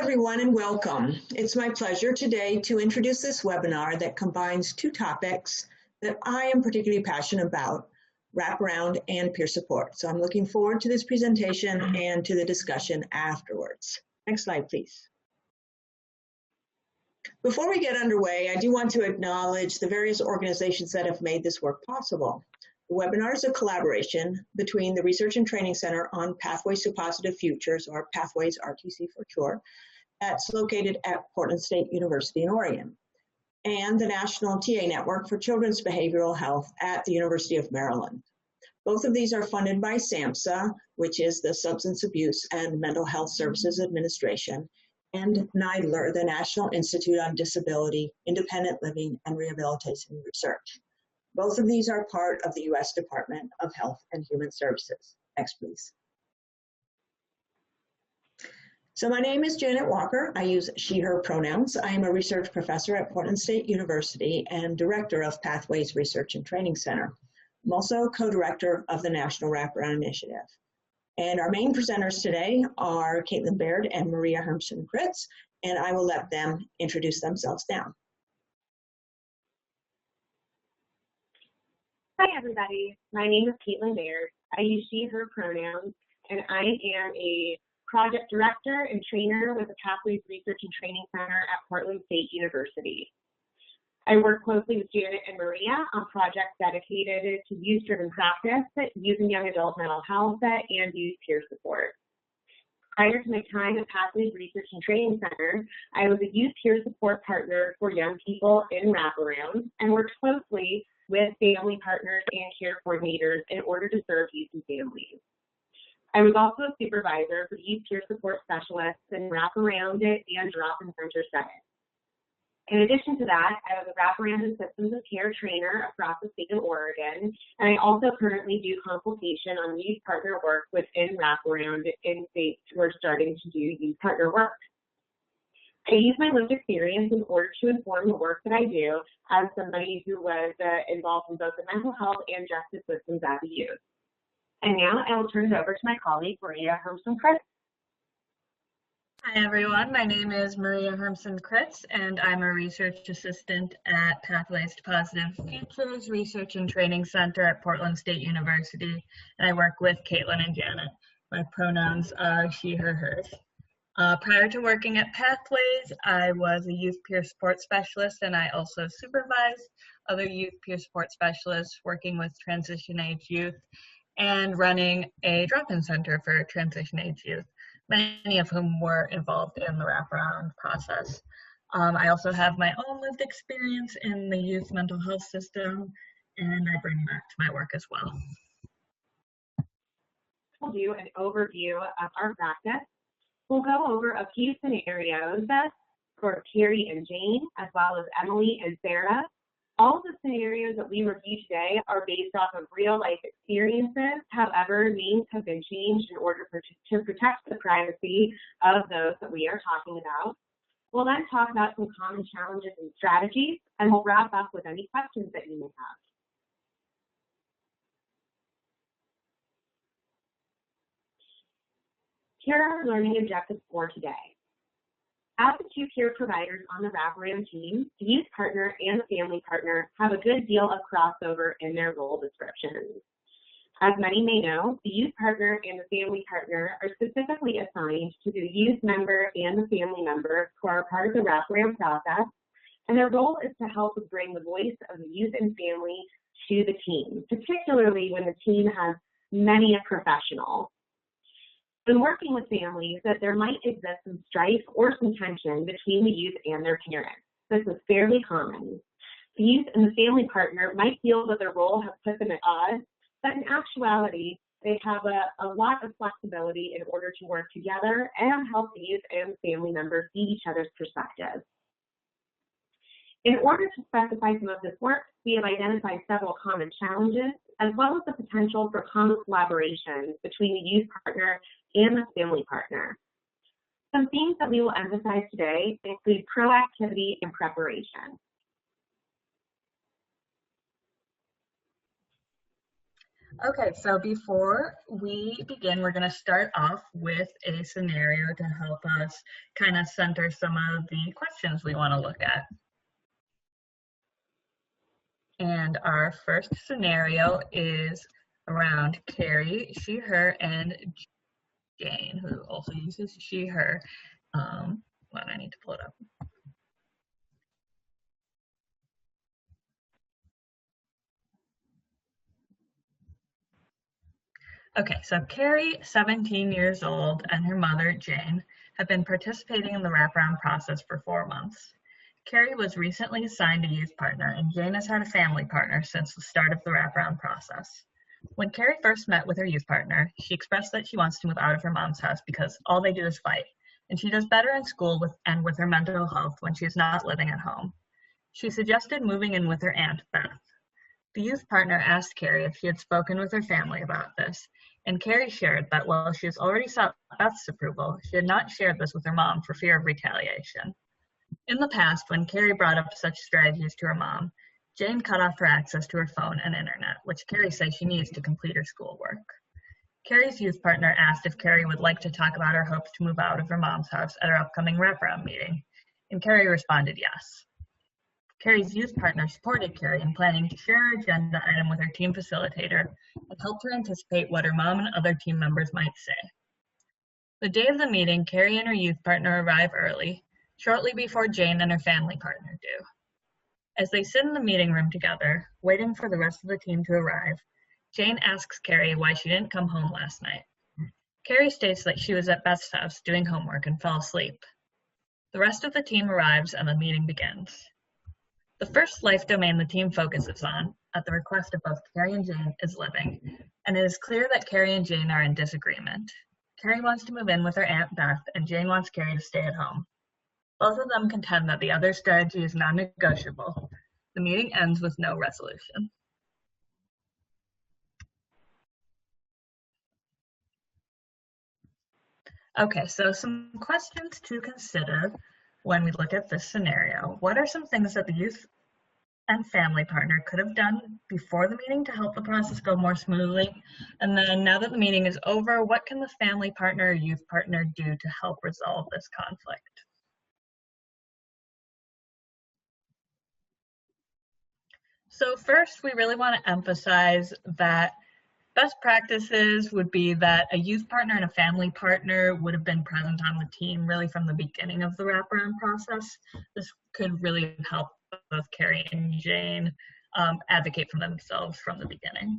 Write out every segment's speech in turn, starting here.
everyone, and welcome. It's my pleasure today to introduce this webinar that combines two topics that I am particularly passionate about, wraparound and peer support. So I'm looking forward to this presentation and to the discussion afterwards. Next slide, please. Before we get underway, I do want to acknowledge the various organizations that have made this work possible. The webinar is a collaboration between the Research and Training Center on Pathways to Positive Futures, or Pathways RTC for short, that's located at Portland State University in Oregon, and the National TA Network for Children's Behavioral Health at the University of Maryland. Both of these are funded by SAMHSA, which is the Substance Abuse and Mental Health Services Administration, and NIDLR, the National Institute on Disability, Independent Living, and Rehabilitation Research. Both of these are part of the U.S. Department of Health and Human Services. Next, please. So my name is Janet Walker. I use she, her pronouns. I am a research professor at Portland State University and director of Pathways Research and Training Center. I'm also co-director of the National Wraparound Initiative. And our main presenters today are Caitlin Baird and Maria Hermsen-Kritz, and I will let them introduce themselves now. Hi, everybody. My name is Caitlin Baird. I use she, her pronouns, and I am a project director and trainer with the Pathways Research and Training Center at Portland State University. I work closely with Janet and Maria on projects dedicated to youth-driven practice, youth and young adult mental health, and youth peer support. Prior to my time at Pathways Research and Training Center, I was a youth peer support partner for young people in Wraparound and worked closely with family partners and care coordinators in order to serve youth and families. I was also a supervisor for youth peer support specialists in Wraparound and drop-in center settings. In addition to that, I was a Wraparound and Systems of Care trainer across the state of Oregon, and I also currently do consultation on youth partner work within Wraparound in states who are starting to do youth partner work. I use my lived experience in order to inform the work that I do as somebody who was involved in both the mental health and justice systems as a youth. And now I will turn it over to my colleague, Maria Hermsen-Kritz. Hi, everyone. My name is Maria Hermsen-Kritz, and I'm a research assistant at Pathways to Positive Futures Research and Training Center at Portland State University, and I work with Caitlin and Janet. My pronouns are she, her, hers. Prior to working at Pathways, I was a youth peer support specialist, and I also supervised other youth peer support specialists working with transition age youth and running a drop-in center for transition age youth, many of whom were involved in the wraparound process. I also have my own lived experience in the youth mental health system, and I bring that to my work as well. We'll do an overview of our practice. We'll go over a few scenarios for Carrie and Jane, as well as Emily and Sarah. All of the scenarios that we review today are based off of real-life experiences. However, names have been changed in order to protect the privacy of those that we are talking about. We'll then talk about some common challenges and strategies, and we'll wrap up with any questions that you may have. Here are our learning objectives for today. As the two peer providers on the wraparound team, the youth partner and the family partner have a good deal of crossover in their role descriptions. As many may know, the youth partner and the family partner are specifically assigned to the youth member and the family member who are part of the wraparound process, and their role is to help bring the voice of the youth and family to the team, particularly when the team has many a professional. When working with families, that there might exist some strife or some tension between the youth and their parents. This is fairly common. The youth and the family partner might feel that their role has put them at odds, but in actuality, they have a lot of flexibility in order to work together and help the youth and the family members see each other's perspectives. In order to specify some of this work, we have identified several common challenges, as well as the potential for common collaboration between the youth partner and the family partner. Some themes that we will emphasize today include proactivity and preparation. Okay, so before we begin, we're going to start off with a scenario to help us kind of center some of the questions we want to look at. And our first scenario is around Carrie, she, her, and Jane, who also uses she, her. Well, I need to pull it up. Okay, so Carrie, 17 years old, and her mother, Jane, have been participating in the wraparound process for 4 months. Carrie was recently assigned a youth partner, and Jane has had a family partner since the start of the wraparound process. When Carrie first met with her youth partner, she expressed that she wants to move out of her mom's house because all they do is fight, and she does better in school and with her mental health when she is not living at home. She suggested moving in with her aunt, Beth. The youth partner asked Carrie if she had spoken with her family about this, and Carrie shared that while she has already sought Beth's approval, she had not shared this with her mom for fear of retaliation. In the past, when Carrie brought up such strategies to her mom, Jane cut off her access to her phone and internet, which Carrie says she needs to complete her schoolwork. Carrie's youth partner asked if Carrie would like to talk about her hopes to move out of her mom's house at her upcoming wraparound meeting, and Carrie responded yes. Carrie's youth partner supported Carrie in planning to share her agenda item with her team facilitator and helped her anticipate what her mom and other team members might say. The day of the meeting, Carrie and her youth partner arrive early, shortly before Jane and her family partner do. As they sit in the meeting room together, waiting for the rest of the team to arrive, Jane asks Carrie why she didn't come home last night. Carrie states that she was at Beth's house doing homework and fell asleep. The rest of the team arrives and the meeting begins. The first life domain the team focuses on, at the request of both Carrie and Jane, is living, and it is clear that Carrie and Jane are in disagreement. Carrie wants to move in with her Aunt Beth, and Jane wants Carrie to stay at home. Both of them contend that the other strategy is non-negotiable. The meeting ends with no resolution. Okay, so some questions to consider when we look at this scenario. What are some things that the youth and family partner could have done before the meeting to help the process go more smoothly? And then now that the meeting is over, what can the family partner or youth partner do to help resolve this conflict? So first, we really want to emphasize that best practices would be that a youth partner and a family partner would have been present on the team really from the beginning of the wraparound process. This could really help both Carrie and Jane advocate for themselves from the beginning.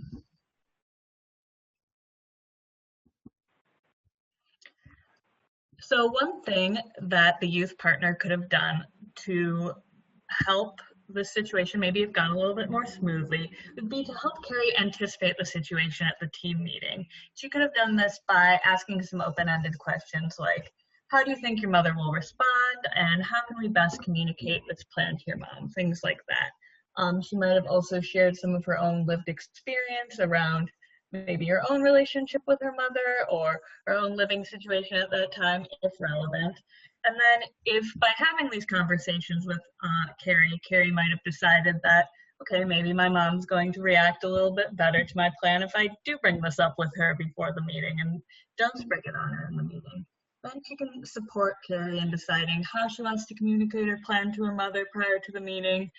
So one thing that the youth partner could have done to help the situation maybe have gone a little bit more smoothly would be to help Carrie anticipate the situation at the team meeting. She could have done this by asking some open-ended questions like, how do you think your mother will respond, and how can we best communicate this plan to your mom, things like that. She might have also shared some of her own lived experience around maybe her own relationship with her mother or her own living situation at that time, if relevant. And then if by having these conversations with Carrie might have decided that, okay, maybe my mom's going to react a little bit better to my plan if I do bring this up with her before the meeting and don't spring it on her in the meeting. Then she can support Carrie in deciding how she wants to communicate her plan to her mother prior to the meeting,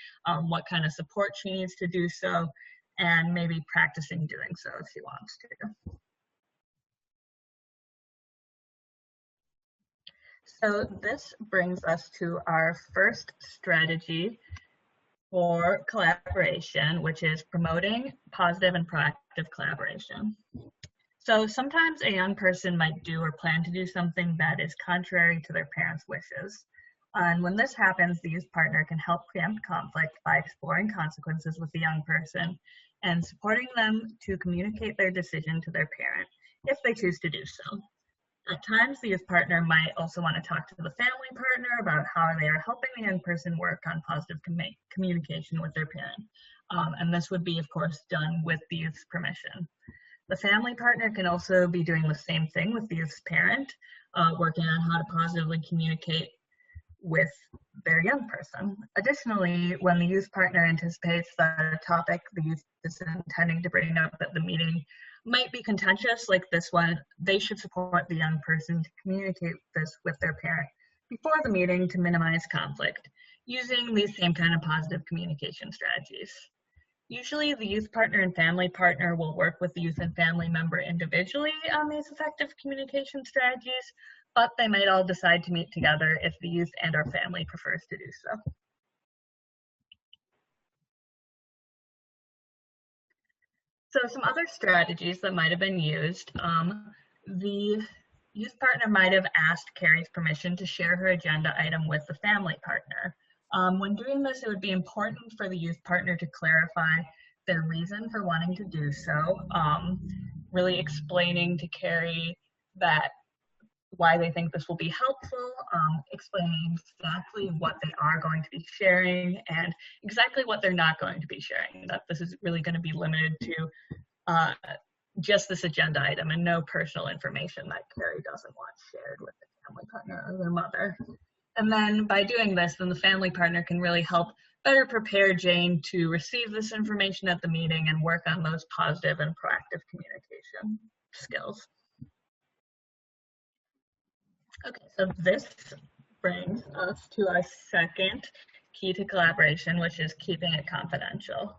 what kind of support she needs to do so, and maybe practicing doing so if she wants to. So this brings us to our first strategy for collaboration, which is promoting positive and proactive collaboration. So sometimes a young person might do or plan to do something that is contrary to their parents' wishes. And when this happens, the youth partner can help preempt conflict by exploring consequences with the young person and supporting them to communicate their decision to their parent if they choose to do so. At times, the youth partner might also want to talk to the family partner about how they are helping the young person work on positive communication with their parent. And this would be, of course, done with the youth's permission. The family partner can also be doing the same thing with the youth's parent, working on how to positively communicate with their young person. Additionally, when the youth partner anticipates that a topic the youth is intending to bring up at the meeting might be contentious like this one, they should support the young person to communicate this with their parent before the meeting to minimize conflict, using these same kind of positive communication strategies. Usually the youth partner and family partner will work with the youth and family member individually on these effective communication strategies, but they might all decide to meet together if the youth and or family prefers to do so. So some other strategies that might have been used, the youth partner might have asked Carrie's permission to share her agenda item with the family partner. When doing this, it would be important for the youth partner to clarify their reason for wanting to do so, really explaining to Carrie that why they think this will be helpful, explaining exactly what they are going to be sharing and exactly what they're not going to be sharing, that this is really going to be limited to just this agenda item and no personal information that Carrie doesn't want shared with the family partner or their mother. And then by doing this, then the family partner can really help better prepare Jane to receive this information at the meeting and work on those positive and proactive communication skills. Okay, so this brings us to our second key to collaboration, which is keeping it confidential.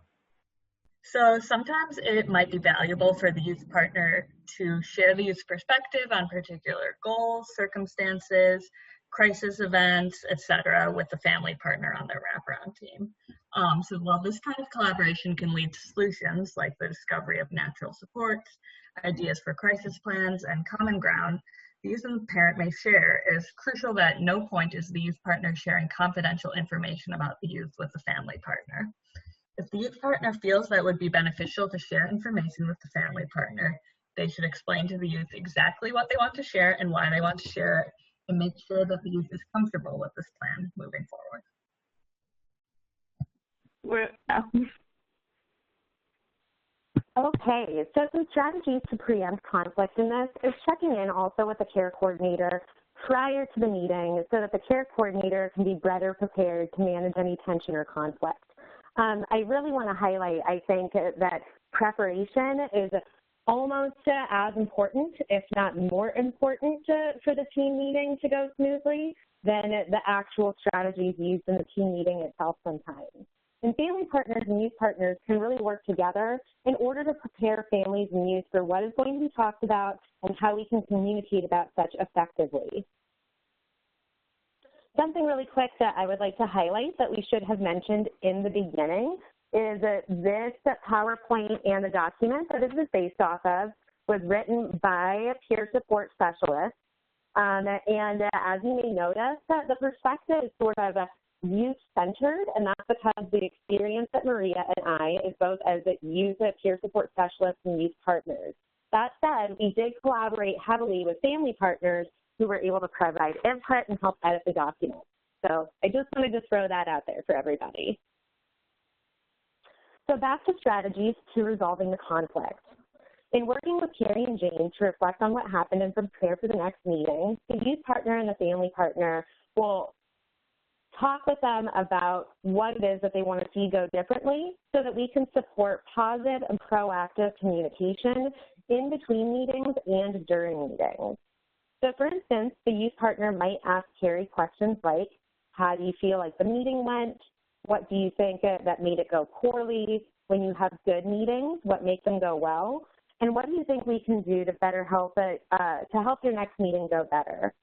So sometimes it might be valuable for the youth partner to share the youth's perspective on particular goals, circumstances, crisis events, etc., with the family partner on their wraparound team. So while this kind of collaboration can lead to solutions like the discovery of natural supports, ideas for crisis plans, and common ground, the youth and the parent may share, it is crucial that at no point is the youth partner sharing confidential information about the youth with the family partner. If the youth partner feels that it would be beneficial to share information with the family partner, they should explain to the youth exactly what they want to share and why they want to share it, and make sure that the youth is comfortable with this plan moving forward. Okay, so some strategies to preempt conflict in this is checking in also with the care coordinator prior to the meeting so that the care coordinator can be better prepared to manage any tension or conflict. I really want to highlight, I think, that preparation is almost as important, if not more important, for the team meeting to go smoothly than the actual strategies used in the team meeting itself sometimes. And family partners and youth partners can really work together in order to prepare families and youth for what is going to be talked about and how we can communicate about such effectively. Something really quick that I would like to highlight that we should have mentioned in the beginning is that this PowerPoint and the document that it is based off of was written by a peer support specialist. And as you may notice, the perspective is sort of youth-centered, and that's because the experience that Maria and I is both as a youth peer support specialist and youth partners. That said, we did collaborate heavily with family partners who were able to provide input and help edit the document. So I just wanted to throw that out there for everybody. So back to strategies to resolving the conflict. In working with Carrie and Jane to reflect on what happened and prepare for the next meeting, the youth partner and the family partner will talk with them about what it is that they want to see go differently so that we can support positive and proactive communication in between meetings and during meetings. So for instance, the youth partner might ask Carrie questions like, how do you feel like the meeting went? What do you think that made it go poorly? When you have good meetings, what makes them go well? And what do you think we can do to better help it, to help your next meeting go better?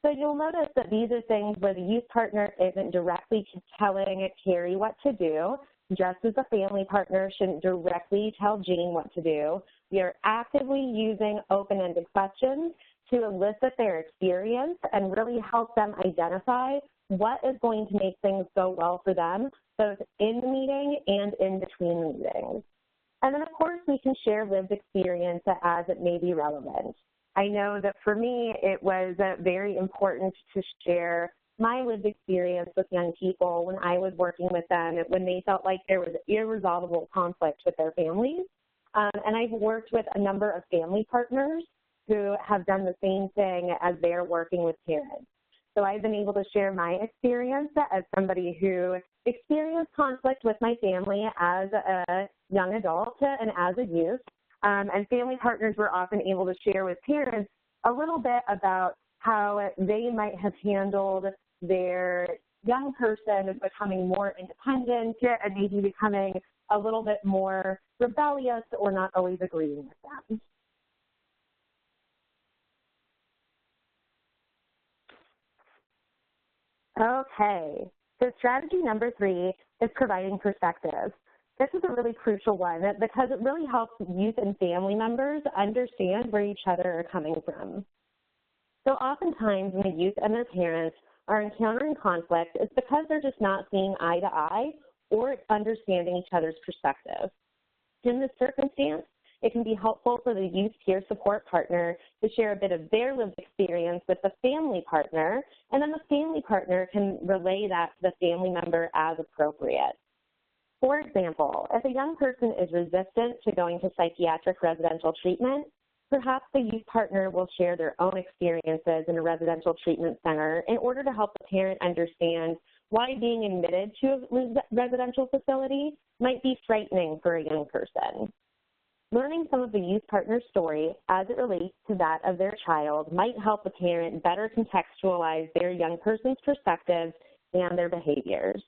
So you'll notice that these are things where the youth partner isn't directly telling Carrie what to do, just as the family partner shouldn't directly tell Jane what to do. We are actively using open-ended questions to elicit their experience and really help them identify what is going to make things go well for them, both in the meeting and in between the meetings. And then, of course, we can share lived experience as it may be relevant. I know that for me, it was very important to share my lived experience with young people when I was working with them, when they felt like there was irresolvable conflict with their families. And I've worked with a number of family partners who have done the same thing as they're working with parents. So I've been able to share my experience as somebody who experienced conflict with my family as a young adult and as a youth. And family partners were often able to share with parents a little bit about how they might have handled their young person becoming more independent and maybe becoming a little bit more rebellious or not always agreeing with them. Okay, so strategy number 3 is providing perspective. This is a really crucial one because it really helps youth and family members understand where each other are coming from. So oftentimes when the youth and their parents are encountering conflict, it's because they're just not seeing eye to eye or understanding each other's perspective. In this circumstance, it can be helpful for the youth peer support partner to share a bit of their lived experience with the family partner, and then the family partner can relay that to the family member as appropriate. For example, if a young person is resistant to going to psychiatric residential treatment, perhaps the youth partner will share their own experiences in a residential treatment center in order to help the parent understand why being admitted to a residential facility might be frightening for a young person. Learning some of the youth partner's story as it relates to that of their child might help the parent better contextualize their young person's perspectives and their behaviors.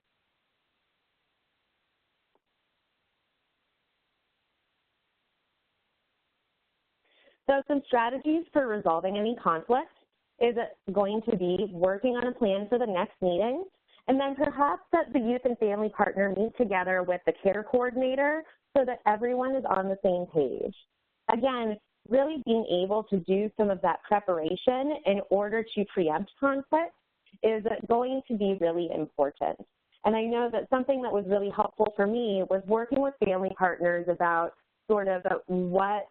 So some strategies for resolving any conflict is going to be working on a plan for the next meeting, and then perhaps that the youth and family partner meet together with the care coordinator so that everyone is on the same page. Again, really being able to do some of that preparation in order to preempt conflict is going to be really important. And I know that something that was really helpful for me was working with family partners about sort of what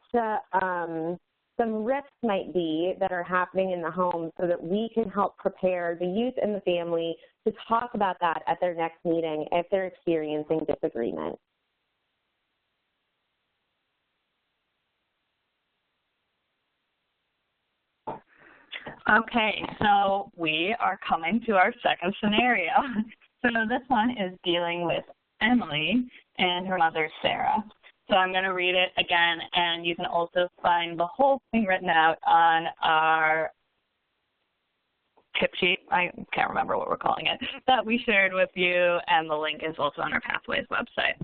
some risks might be that are happening in the home so that we can help prepare the youth and the family to talk about that at their next meeting if they're experiencing disagreement. Okay, so we are coming to our second scenario. So this one is dealing with Emily and her mother, Sarah. So I'm going to read it again, and you can also find the whole thing written out on our tip sheet. I can't remember what we're calling it, that we shared with you, and the link is also on our Pathways website.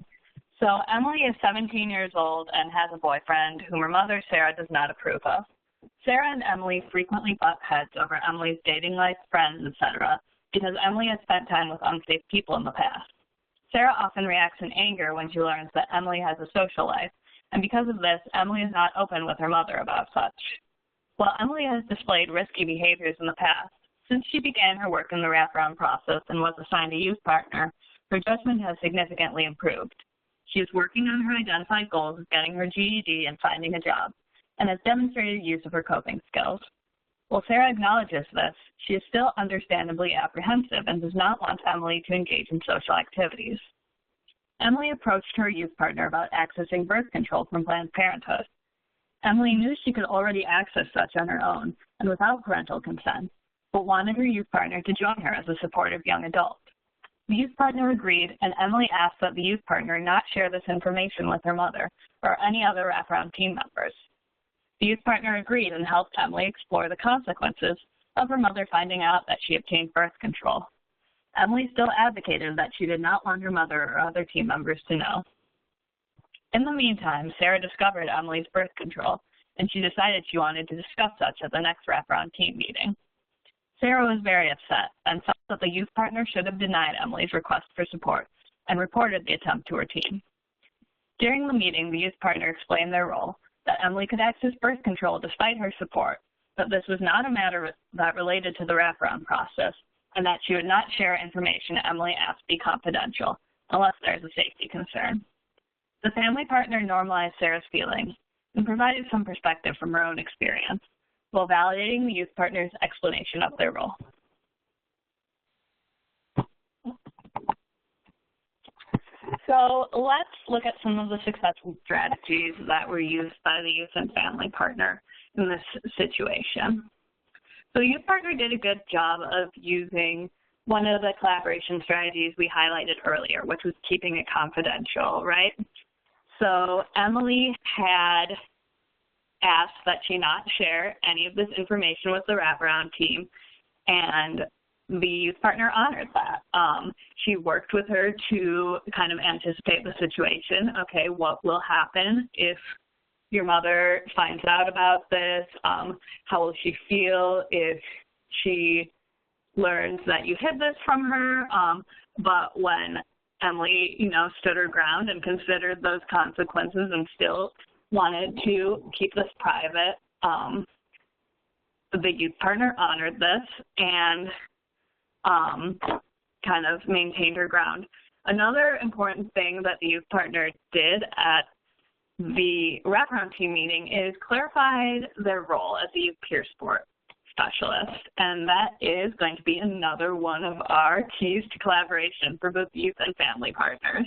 So Emily is 17 years old and has a boyfriend whom her mother, Sarah, does not approve of. Sarah and Emily frequently butt heads over Emily's dating life, friends, etc., because Emily has spent time with unsafe people in the past. Sarah often reacts in anger when she learns that Emily has a social life, and because of this, Emily is not open with her mother about such. While Emily has displayed risky behaviors in the past, since she began her work in the wraparound process and was assigned a youth partner, her judgment has significantly improved. She is working on her identified goals of getting her GED and finding a job, and has demonstrated use of her coping skills. While Sarah acknowledges this, she is still understandably apprehensive and does not want Emily to engage in social activities. Emily approached her youth partner about accessing birth control from Planned Parenthood. Emily knew she could already access such on her own and without parental consent, but wanted her youth partner to join her as a supportive young adult. The youth partner agreed, and Emily asked that the youth partner not share this information with her mother or any other wraparound team members. The youth partner agreed and helped Emily explore the consequences of her mother finding out that she obtained birth control. Emily still advocated that she did not want her mother or other team members to know. In the meantime, Sarah discovered Emily's birth control, and she decided she wanted to discuss such at the next wraparound team meeting. Sarah was very upset and felt that the youth partner should have denied Emily's request for support and reported the attempt to her team. During the meeting, the youth partner explained their role, that Emily could access birth control despite her support, but this was not a matter that related to the wraparound process, and that she would not share information Emily asked be confidential, unless there is a safety concern. The family partner normalized Sarah's feelings and provided some perspective from her own experience, while validating the youth partner's explanation of their role. So let's look at some of the successful strategies that were used by the youth and family partner in this situation. So the youth partner did a good job of using one of the collaboration strategies we highlighted earlier, which was keeping it confidential, right? So Emily had asked that she not share any of this information with the wraparound team, and the youth partner honored that. She worked with her to kind of anticipate the situation. Okay, what will happen if your mother finds out about this? How will she feel if she learns that you hid this from her? But when Emily, stood her ground and considered those consequences and still wanted to keep this private, the youth partner honored this and kind of maintained her ground. Another important thing that the youth partner did at the wraparound team meeting is clarified their role as a youth peer support specialist, and that is going to be another one of our keys to collaboration for both youth and family partners,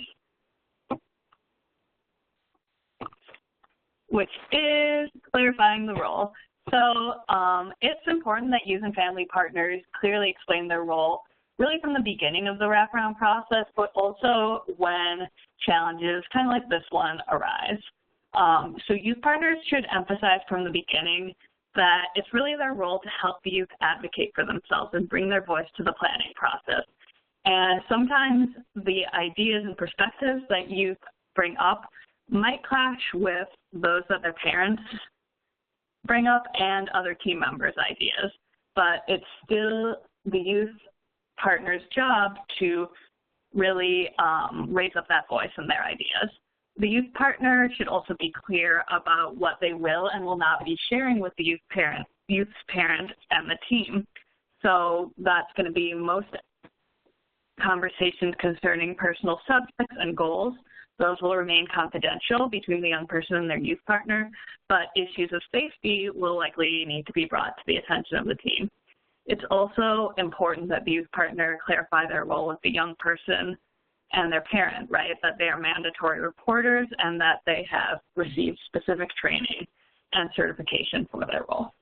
which is clarifying the role. So it's important that youth and family partners clearly explain their role really from the beginning of the wraparound process, but also when challenges kind of like this one arise. So youth partners should emphasize from the beginning that it's really their role to help the youth advocate for themselves and bring their voice to the planning process. And sometimes the ideas and perspectives that youth bring up might clash with those that their parents bring up and other team members' ideas, but it's still the youth partner's job to really raise up that voice and their ideas. The youth partner should also be clear about what they will and will not be sharing with the youth's parent and the team. So that's going to be most conversations concerning personal subjects and goals. Those will remain confidential between the young person and their youth partner, but issues of safety will likely need to be brought to the attention of the team. It's also important that the youth partner clarify their role with the young person and their parent, right? That they are mandatory reporters and that they have received specific training and certification for their role.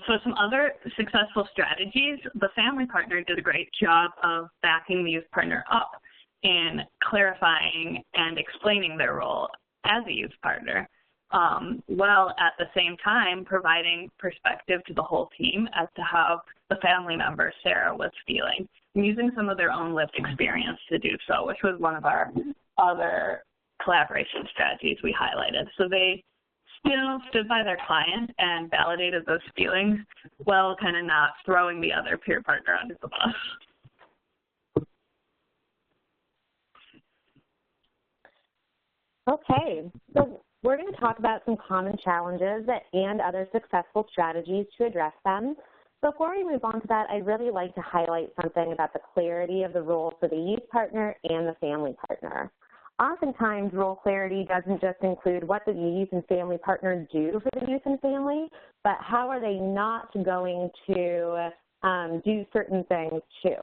So some other successful strategies, the family partner did a great job of backing the youth partner up in clarifying and explaining their role as a youth partner, while at the same time providing perspective to the whole team as to how the family member, Sarah, was feeling, and using some of their own lived experience to do so, which was one of our other collaboration strategies we highlighted. So they still stood by their client and validated those feelings while kind of not throwing the other peer partner under the bus. Okay, so we're going to talk about some common challenges and other successful strategies to address them. Before we move on to that, I'd really like to highlight something about the clarity of the role for the youth partner and the family partner. Oftentimes, role clarity doesn't just include what the youth and family partners do for the youth and family, but how are they not going to do certain things too.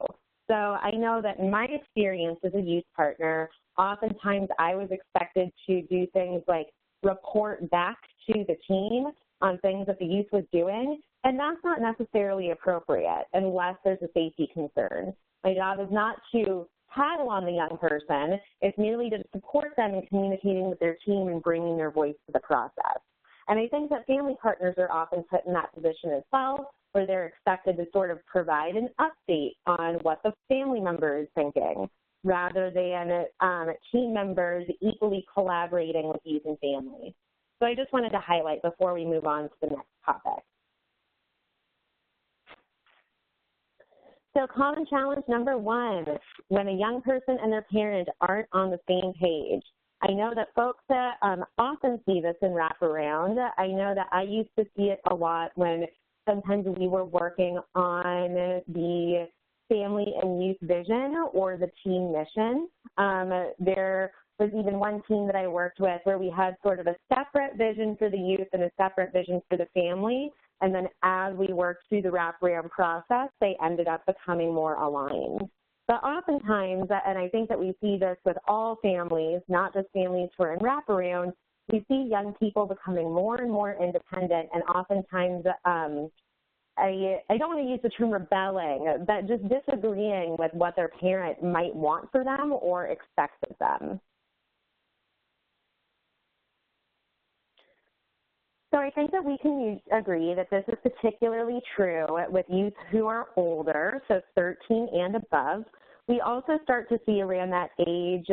So I know that in my experience as a youth partner, oftentimes I was expected to do things like report back to the team on things that the youth was doing, and that's not necessarily appropriate unless there's a safety concern. My job is not to tattle on the young person, it's merely to support them in communicating with their team and bringing their voice to the process. And I think that family partners are often put in that position as well, where they're expected to sort of provide an update on what the family member is thinking, rather than team members equally collaborating with youth and family. So I just wanted to highlight before we move on to the next topic. So common challenge number one, when a young person and their parent aren't on the same page. I know that folks often see this in Wraparound. I know that I used to see it a lot when sometimes we were working on the family and youth vision or the team mission. There was even one team that I worked with where we had sort of a separate vision for the youth and a separate vision for the family. And then as we worked through the wraparound process, they ended up becoming more aligned. But oftentimes, and I think that we see this with all families, not just families who are in wraparound, we see young people becoming more and more independent, and oftentimes, I don't want to use the term rebelling, but just disagreeing with what their parent might want for them or expects of them. So I think that we can agree that this is particularly true with youth who are older, so 13 and above. We also start to see around that age,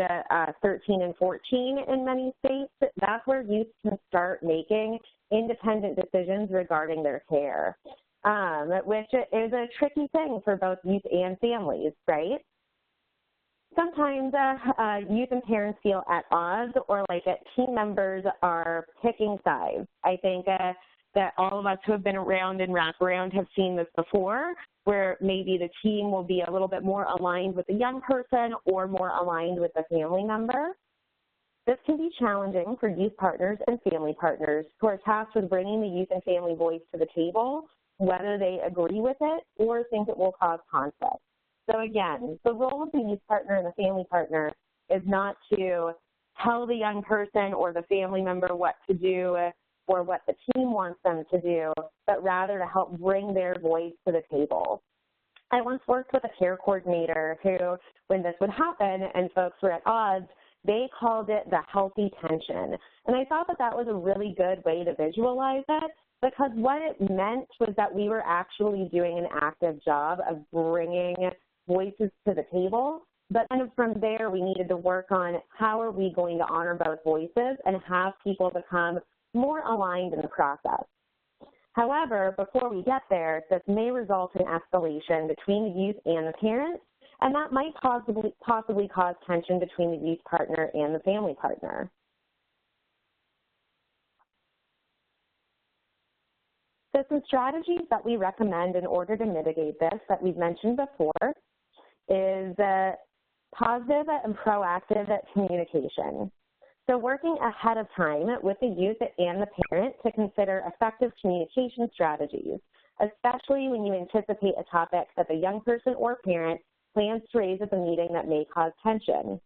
13 and 14 in many states, that's where youth can start making independent decisions regarding their care, which is a tricky thing for both youth and families, right? Sometimes youth and parents feel at odds or like team members are picking sides. I think that all of us who have been around in wraparound have seen this before, where maybe the team will be a little bit more aligned with the young person or more aligned with the family member. This can be challenging for youth partners and family partners who are tasked with bringing the youth and family voice to the table, whether they agree with it or think it will cause conflict. So again, the role of the youth partner and the family partner is not to tell the young person or the family member what to do or what the team wants them to do, but rather to help bring their voice to the table. I once worked with a care coordinator who, when this would happen and folks were at odds, they called it the healthy tension. And I thought that that was a really good way to visualize it, because what it meant was that we were actually doing an active job of bringing voices to the table, but then from there we needed to work on how are we going to honor both voices and have people become more aligned in the process. However, before we get there, this may result in escalation between the youth and the parents, and that might possibly cause tension between the youth partner and the family partner. So some strategies that we recommend in order to mitigate this that we've mentioned before is positive and proactive communication. So working ahead of time with the youth and the parent to consider effective communication strategies, especially when you anticipate a topic that the young person or parent plans to raise at the meeting that may cause tension.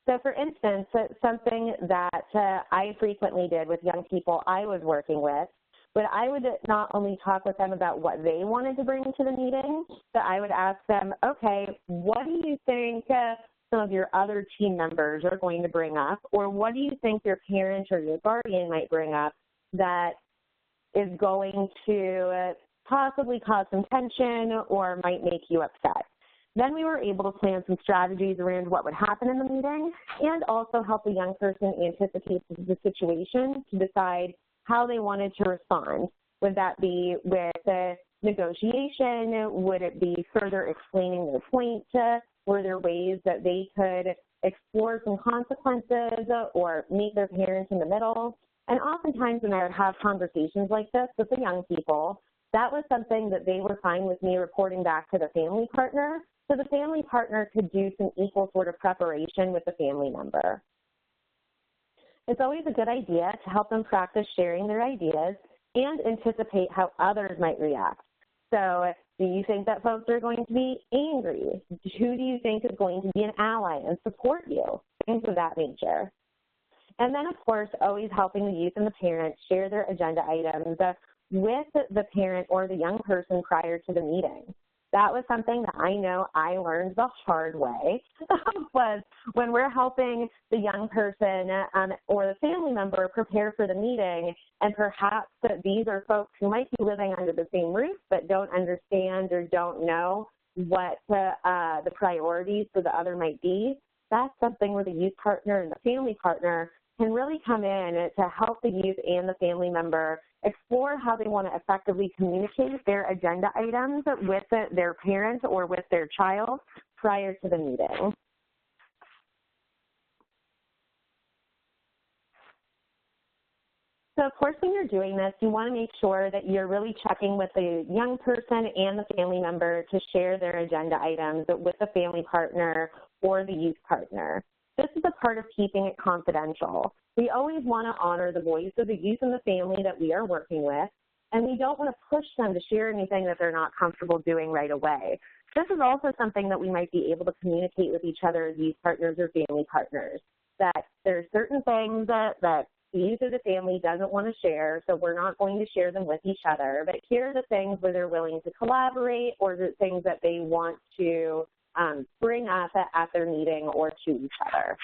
So for instance, something that I frequently did with young people I was working with, but I would not only talk with them about what they wanted to bring to the meeting, but I would ask them, okay, what do you think some of your other team members are going to bring up, or what do you think your parent or your guardian might bring up that is going to possibly cause some tension or might make you upset? Then we were able to plan some strategies around what would happen in the meeting and also help the young person anticipate the situation to decide how they wanted to respond. Would that be with a negotiation? Would it be further explaining their point? Were there ways that they could explore some consequences or meet their parents in the middle? And oftentimes when I would have conversations like this with the young people, that was something that they were fine with me reporting back to the family partner, so the family partner could do some equal sort of preparation with the family member. It's always a good idea to help them practice sharing their ideas and anticipate how others might react. So do you think that folks are going to be angry? Who do you think is going to be an ally and support you? Things of that nature. And then, of course, always helping the youth and the parents share their agenda items with the parent or the young person prior to the meeting. That was something that I know I learned the hard way, was when we're helping the young person or the family member prepare for the meeting, and perhaps these are folks who might be living under the same roof but don't understand or don't know what the priorities for the other might be. That's something where the youth partner and the family partner can really come in to help the youth and the family member explore how they want to effectively communicate their agenda items with their parent or with their child prior to the meeting. So, of course, when you're doing this, you want to make sure that you're really checking with the young person and the family member to share their agenda items with the family partner or the youth partner. This is a part of keeping it confidential. We always want to honor the voice of the youth and the family that we are working with, and we don't want to push them to share anything that they're not comfortable doing right away. This is also something that we might be able to communicate with each other as youth partners or family partners, that there's certain things that the youth of the family doesn't want to share, so we're not going to share them with each other, but here are the things where they're willing to collaborate or the things that they want to bring up at their meeting or to each other.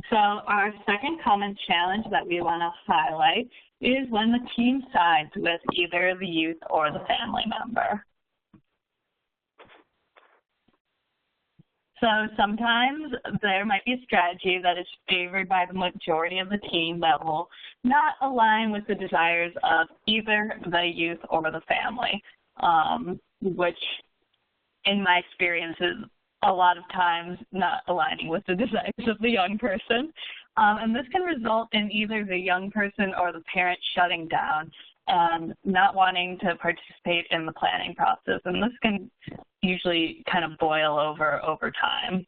So our second common challenge that we want to highlight is when the team sides with either the youth or the family member. So sometimes there might be a strategy that is favored by the majority of the team that will not align with the desires of either the youth or the family, which in my experience is a lot of times not aligning with the desires of the young person. And this can result in either the young person or the parent shutting down and not wanting to participate in the planning process. And this can usually kind of boil over time.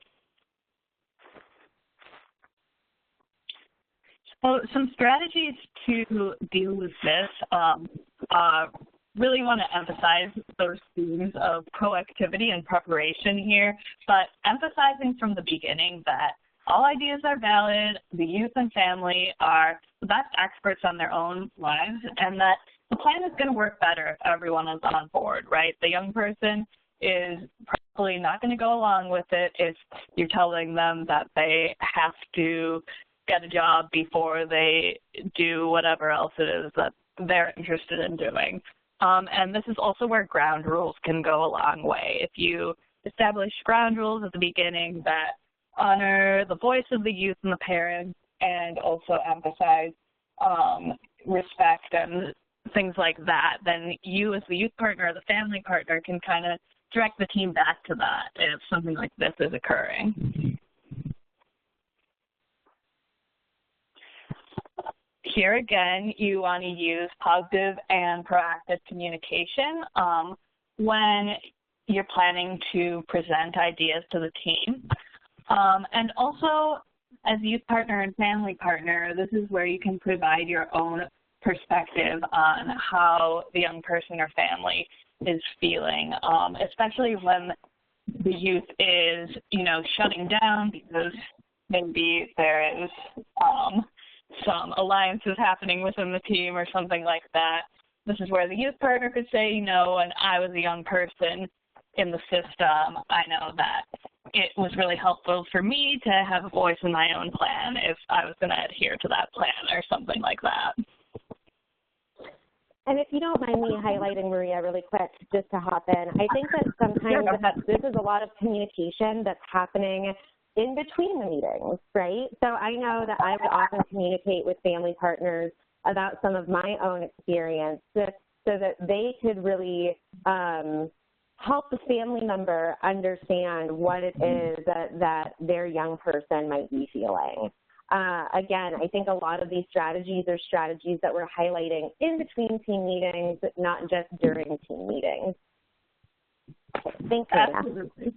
So some strategies to deal with this really want to emphasize those themes of proactivity and preparation here, but emphasizing from the beginning that all ideas are valid, the youth and family are the best experts on their own lives, and that the plan is going to work better if everyone is on board, right? The young person is probably not going to go along with it if you're telling them that they have to get a job before they do whatever else it is that they're interested in doing. And this is also where ground rules can go a long way. If you establish ground rules at the beginning that honor the voice of the youth and the parents and also emphasize respect and things like that, then you as the youth partner or the family partner can kind of direct the team back to that if something like this is occurring. Here again, you want to use positive and proactive communication when you're planning to present ideas to the team. And also, as youth partner and family partner, this is where you can provide your own perspective on how the young person or family is feeling, especially when the youth is, shutting down because maybe there is some alliances happening within the team or something like that. This is where the youth partner could say, when I was a young person in the system, I know that it was really helpful for me to have a voice in my own plan if I was going to adhere to that plan or something like that. And if you don't mind me highlighting, Maria, really quick, just to hop in, I think that sometimes this is a lot of communication that's happening in between the meetings, right? So I know that I would often communicate with family partners about some of my own experience so that they could really help the family member understand what it is that their young person might be feeling. Again, I think a lot of these strategies are strategies that we're highlighting in between team meetings, not just during team meetings. Thanks, Maria. Absolutely.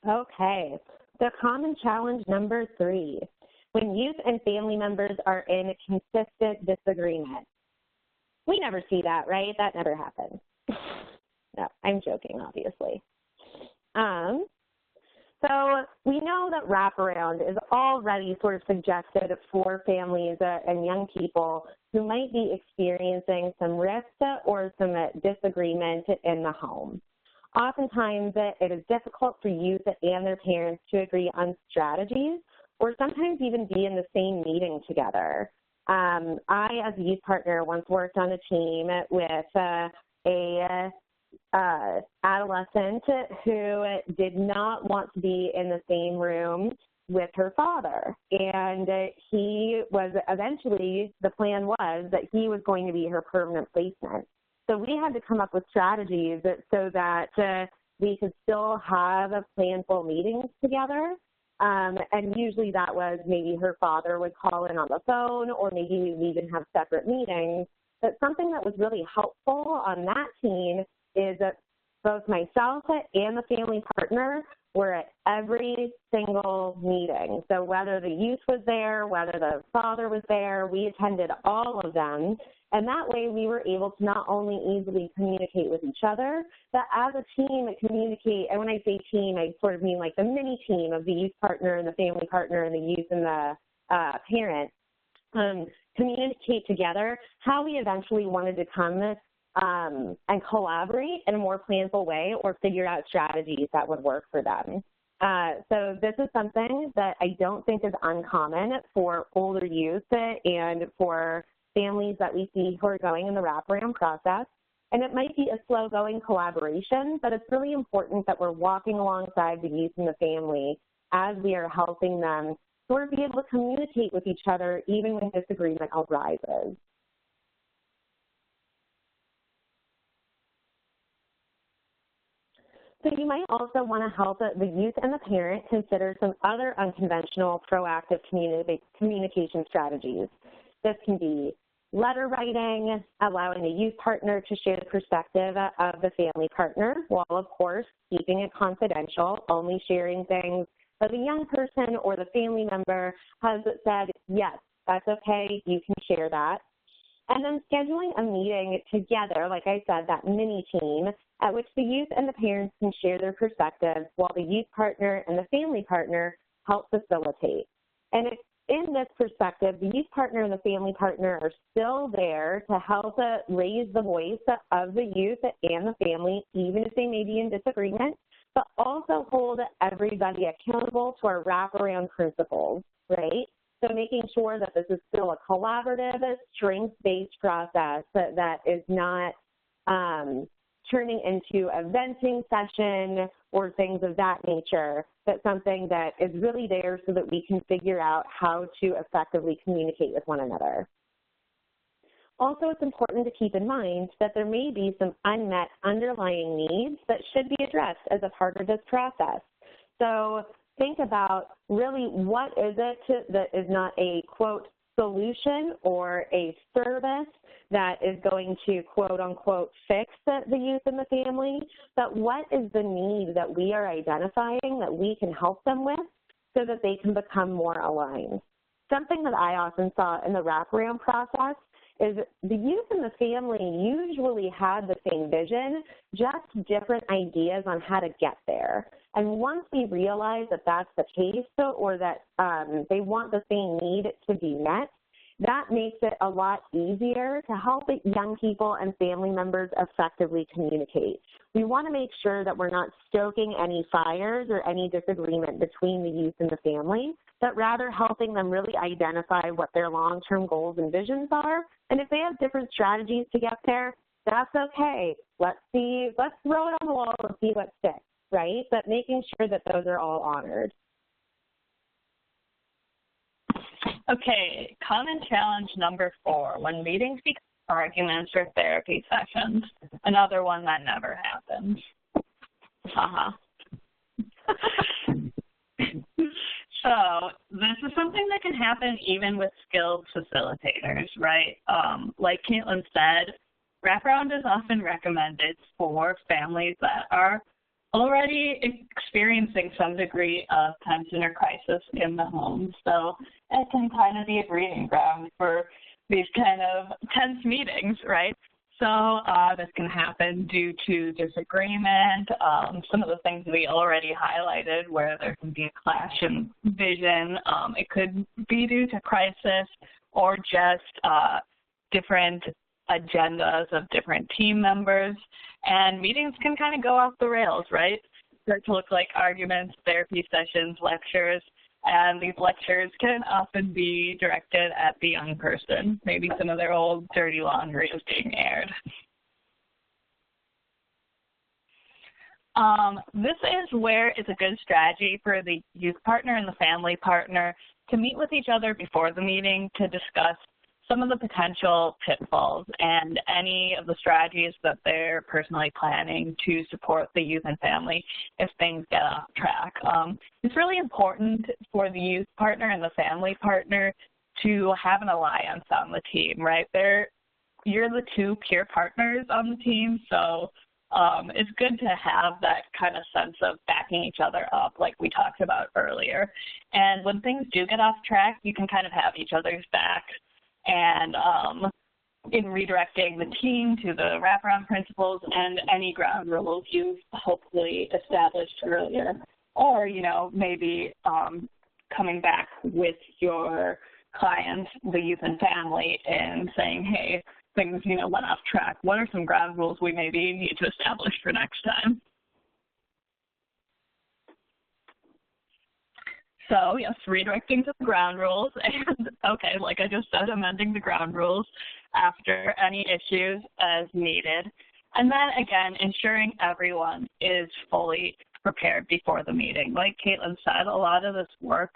Okay, so common challenge number 3, when youth and family members are in consistent disagreement. We never see that, right? That never happens. No, I'm joking, obviously. So we know that Wraparound is already sort of suggested for families and young people who might be experiencing some rift or some disagreement in the home. Oftentimes, it is difficult for youth and their parents to agree on strategies or sometimes even be in the same meeting together. I, as a youth partner, once worked on a team with a adolescent who did not want to be in the same room with her father. And he was eventually, the plan was that he was going to be her permanent placement. So we had to come up with strategies so that we could still have planful meetings together. And usually that was maybe her father would call in on the phone, or maybe we would even have separate meetings. But something that was really helpful on that team is that Both myself and the family partner were at every single meeting. So whether the youth was there, whether the father was there, we attended all of them. And that way we were able to not only easily communicate with each other, but as a team communicate. And when I say team, I sort of mean like the mini team of the youth partner and the family partner and the youth and the parent, communicate together how we eventually wanted to come and collaborate in a more planful way or figure out strategies that would work for them. So this is something that I don't think is uncommon for older youth and for families that we see who are going in the wraparound process. And it might be a slow-going collaboration, but it's really important that we're walking alongside the youth and the family as we are helping them sort of be able to communicate with each other even when disagreement arises. So you might also want to help the youth and the parent consider some other unconventional proactive communication strategies. This can be letter writing, allowing the youth partner to share the perspective of the family partner, while of course keeping it confidential, only sharing things that the young person or the family member has said, yes, that's okay, you can share that. And then scheduling a meeting together, like I said, that mini team, at which the youth and the parents can share their perspectives while the youth partner and the family partner help facilitate. And in this perspective, the youth partner and the family partner are still there to help raise the voice of the youth and the family, even if they may be in disagreement, but also hold everybody accountable to our wraparound principles, right? So making sure that this is still a collaborative, strengths-based process that is not turning into a venting session or things of that nature, but something that is really there so that we can figure out how to effectively communicate with one another. Also, it's important to keep in mind that there may be some unmet underlying needs that should be addressed as a part of this process. So think about really what is it that is not a, quote, solution or a service that is going to, quote, unquote, fix the youth and the family, but what is the need that we are identifying that we can help them with so that they can become more aligned. Something that I often saw in the wraparound process is the youth and the family usually had the same vision, just different ideas on how to get there. And once we realize that that's the case, or that they want the same need to be met, that makes it a lot easier to help young people and family members effectively communicate. We want to make sure that we're not stoking any fires or any disagreement between the youth and the family, but rather helping them really identify what their long-term goals and visions are. And if they have different strategies to get there, that's okay. Let's throw it on the wall and see what sticks, right? But making sure that those are all honored. Okay, common challenge number 4, when meetings become arguments or therapy sessions, another one that never happens. So this is something that can happen even with skilled facilitators, right? Like Caitlin said, wraparound is often recommended for families that are already experiencing some degree of tension or crisis in the home. So it can kind of be a breeding ground for these kind of tense meetings, right? So this can happen due to disagreement, some of the things we already highlighted where there can be a clash in vision. It could be due to crisis or just different agendas of different team members, and meetings can kind of go off the rails, right? Start to look like arguments, therapy sessions, lectures, and these lectures can often be directed at the young person. Maybe some of their old dirty laundry is being aired. This is where it's a good strategy for the youth partner and the family partner to meet with each other before the meeting to discuss some of the potential pitfalls and any of the strategies that they're personally planning to support the youth and family if things get off track. It's really important for the youth partner and the family partner to have an alliance on the team, right? You're the two peer partners on the team, so it's good to have that kind of sense of backing each other up, like we talked about earlier. And when things do get off track, you can kind of have each other's back. And in redirecting the team to the wraparound principles and any ground rules you've hopefully established earlier. Or, you know, maybe coming back with your client, the youth and family, and saying, hey, things, you know, went off track. What are some ground rules we maybe need to establish for next time? So, yes, redirecting to the ground rules. And, okay, like I just said, amending the ground rules after any issues as needed. And then, again, ensuring everyone is fully prepared before the meeting. Like Caitlin said, a lot of this work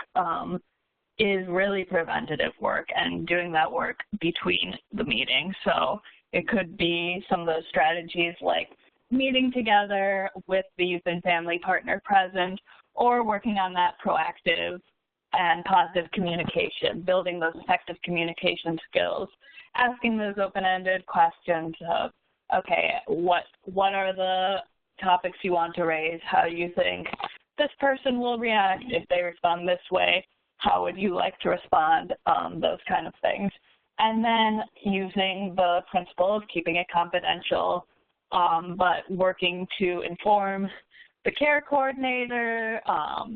is really preventative work and doing that work between the meetings. So it could be some of those strategies like meeting together with the youth and family partner present, or working on that proactive and positive communication, building those effective communication skills, asking those open-ended questions of, okay, what are the topics you want to raise? How do you think this person will react if they respond this way? How would you like to respond? Those kind of things. And then using the principle of keeping it confidential, but working to inform the care coordinator,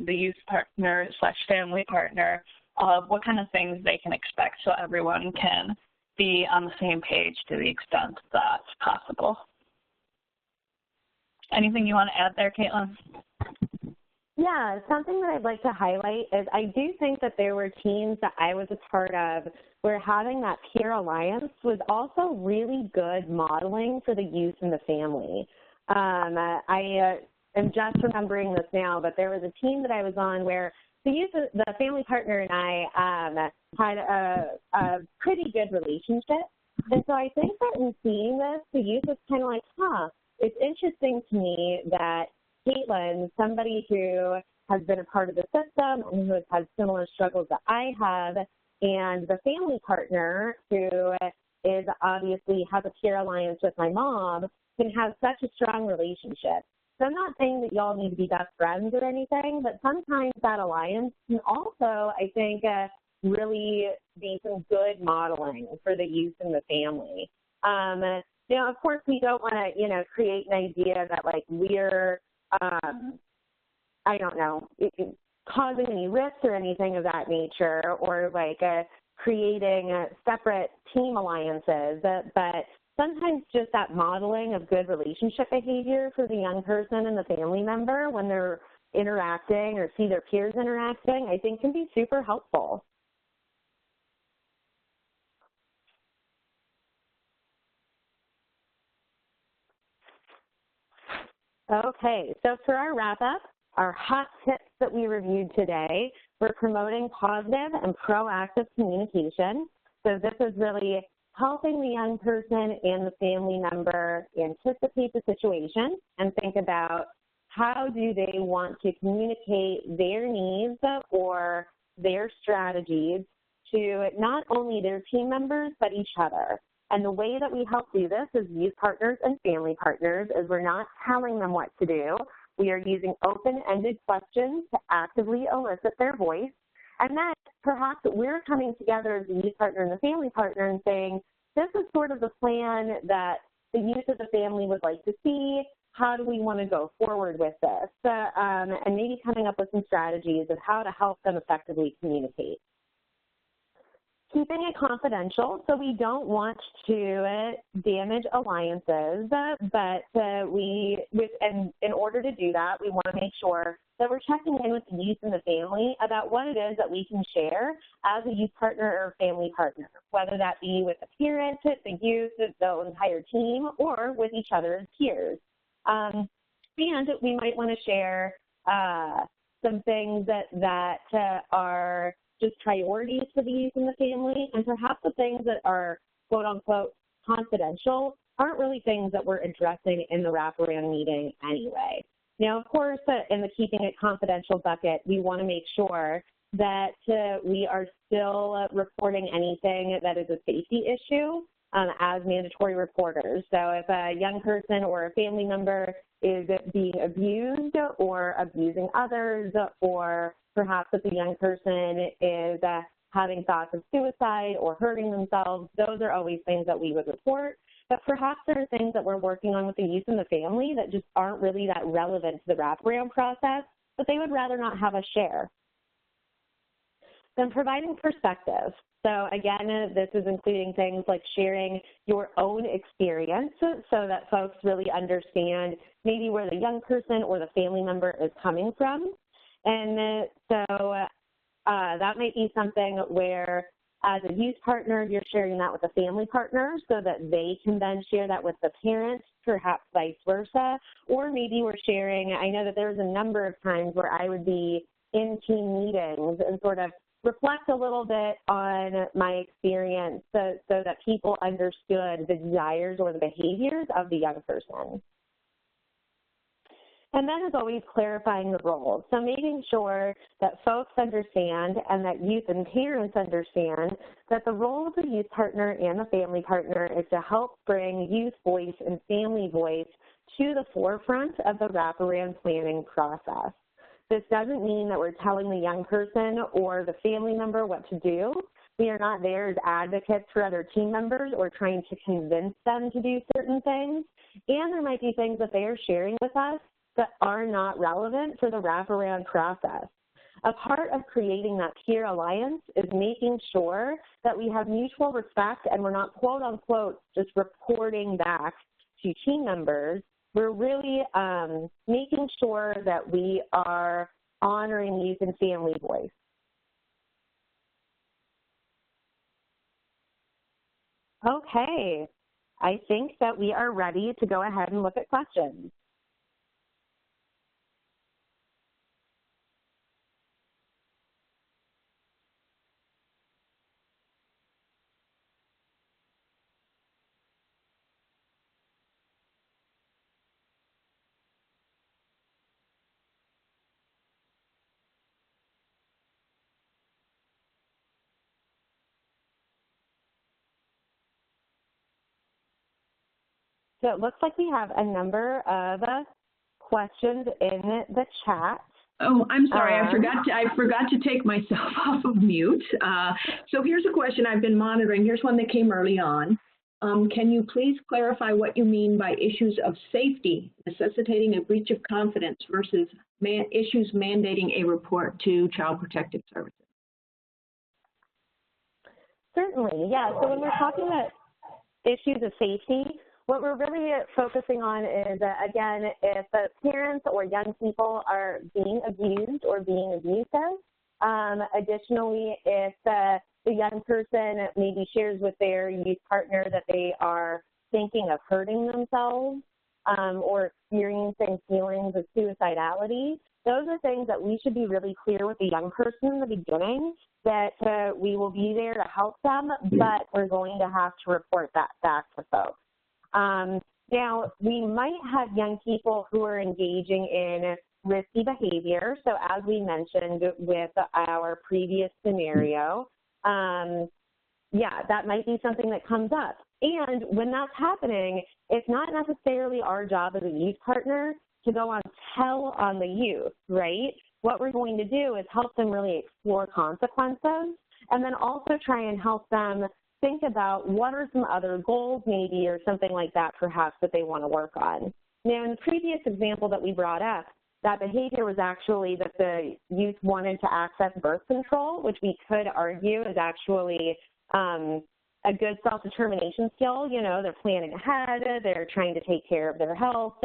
the youth partner / family partner of what kind of things they can expect so everyone can be on the same page to the extent that's possible. Anything you want to add there, Caitlin? Yeah, something that I'd like to highlight is I do think that there were teams that I was a part of where having that peer alliance was also really good modeling for the youth and the family. I am just remembering this now, but there was a team that I was on where the family partner and I had a pretty good relationship. And so I think that in seeing this, the youth was kind of like, it's interesting to me that Caitlin, somebody who has been a part of the system and who has had similar struggles that I have, and the family partner who is obviously has a peer alliance with my mom, can have such a strong relationship. So I'm not saying that y'all need to be best friends or anything, but sometimes that alliance can also, I think, really be some good modeling for the youth and the family. You know, of course, we don't want to, create an idea that, like, we're, I don't know, causing any risks or anything of that nature, or, like, creating separate team alliances. But sometimes just that modeling of good relationship behavior for the young person and the family member when they're interacting or see their peers interacting, I think can be super helpful. Okay, so for our wrap-up, our hot tips that we reviewed today, we're promoting positive and proactive communication. So this is really helping the young person and the family member anticipate the situation and think about how do they want to communicate their needs or their strategies to not only their team members, but each other. And the way that we help do this as youth partners and family partners is we're not telling them what to do. We are using open-ended questions to actively elicit their voice. And then perhaps we're coming together as the youth partner and the family partner and saying, this is sort of the plan that the youth of the family would like to see. How do we want to go forward with this? And maybe coming up with some strategies of how to help them effectively communicate. Keeping it confidential, so we don't want to damage alliances, but in order to do that, we want to make sure that we're checking in with the youth and the family about what it is that we can share as a youth partner or family partner, whether that be with the parent, the youth, the entire team, or with each other as peers. And we might want to share some things that are just priorities for the youth and the family, and perhaps the things that are quote-unquote confidential aren't really things that we're addressing in the wraparound meeting anyway. Now, of course, in the keeping it confidential bucket, we want to make sure that we are still reporting anything that is a safety issue. as mandatory reporters. So if a young person or a family member is being abused or abusing others, or perhaps if the young person is having thoughts of suicide or hurting themselves, those are always things that we would report. But perhaps there are things that we're working on with the youth and the family that just aren't really that relevant to the wraparound process, but they would rather not have us share. Then providing perspective. So again, this is including things like sharing your own experience so that folks really understand maybe where the young person or the family member is coming from. And so that might be something where as a youth partner, you're sharing that with a family partner so that they can then share that with the parents, perhaps vice versa. Or maybe we're sharing, I know that there's a number of times where I would be in team meetings and sort of reflect a little bit on my experience so that people understood the desires or the behaviors of the young person. And then, as always, clarifying the roles. So making sure that folks understand and that youth and parents understand that the role of the youth partner and the family partner is to help bring youth voice and family voice to the forefront of the wraparound planning process. This doesn't mean that we're telling the young person or the family member what to do. We are not there as advocates for other team members or trying to convince them to do certain things. And there might be things that they are sharing with us that are not relevant for the wraparound process. A part of creating that peer alliance is making sure that we have mutual respect and we're not, quote unquote, just reporting back to team members. We're really making sure that we are honoring youth and family voice. Okay, I think that we are ready to go ahead and look at questions. So it looks like we have a number of questions in the chat. Oh, I'm sorry. I forgot to take myself off of mute. So here's a question I've been monitoring. Here's one that came early on. Can you please clarify what you mean by issues of safety necessitating a breach of confidence versus issues mandating a report to Child Protective Services? Certainly, yeah. So when we're talking about issues of safety, what we're really focusing on is, again, if parents or young people are being abused or being abusive. Additionally, if the young person maybe shares with their youth partner that they are thinking of hurting themselves or experiencing feelings of suicidality, those are things that we should be really clear with the young person in the beginning that we will be there to help them, but we're going to have to report that back to folks. Now, we might have young people who are engaging in risky behavior. So as we mentioned with our previous scenario, yeah, that might be something that comes up. And when that's happening, it's not necessarily our job as a youth partner to go on tell on the youth, right? What we're going to do is help them really explore consequences and then also try and help them think about what are some other goals maybe or something like that perhaps that they want to work on. Now, in the previous example that we brought up, that behavior was actually that the youth wanted to access birth control, which we could argue is actually a good self-determination skill. You know, they're planning ahead, they're trying to take care of their health,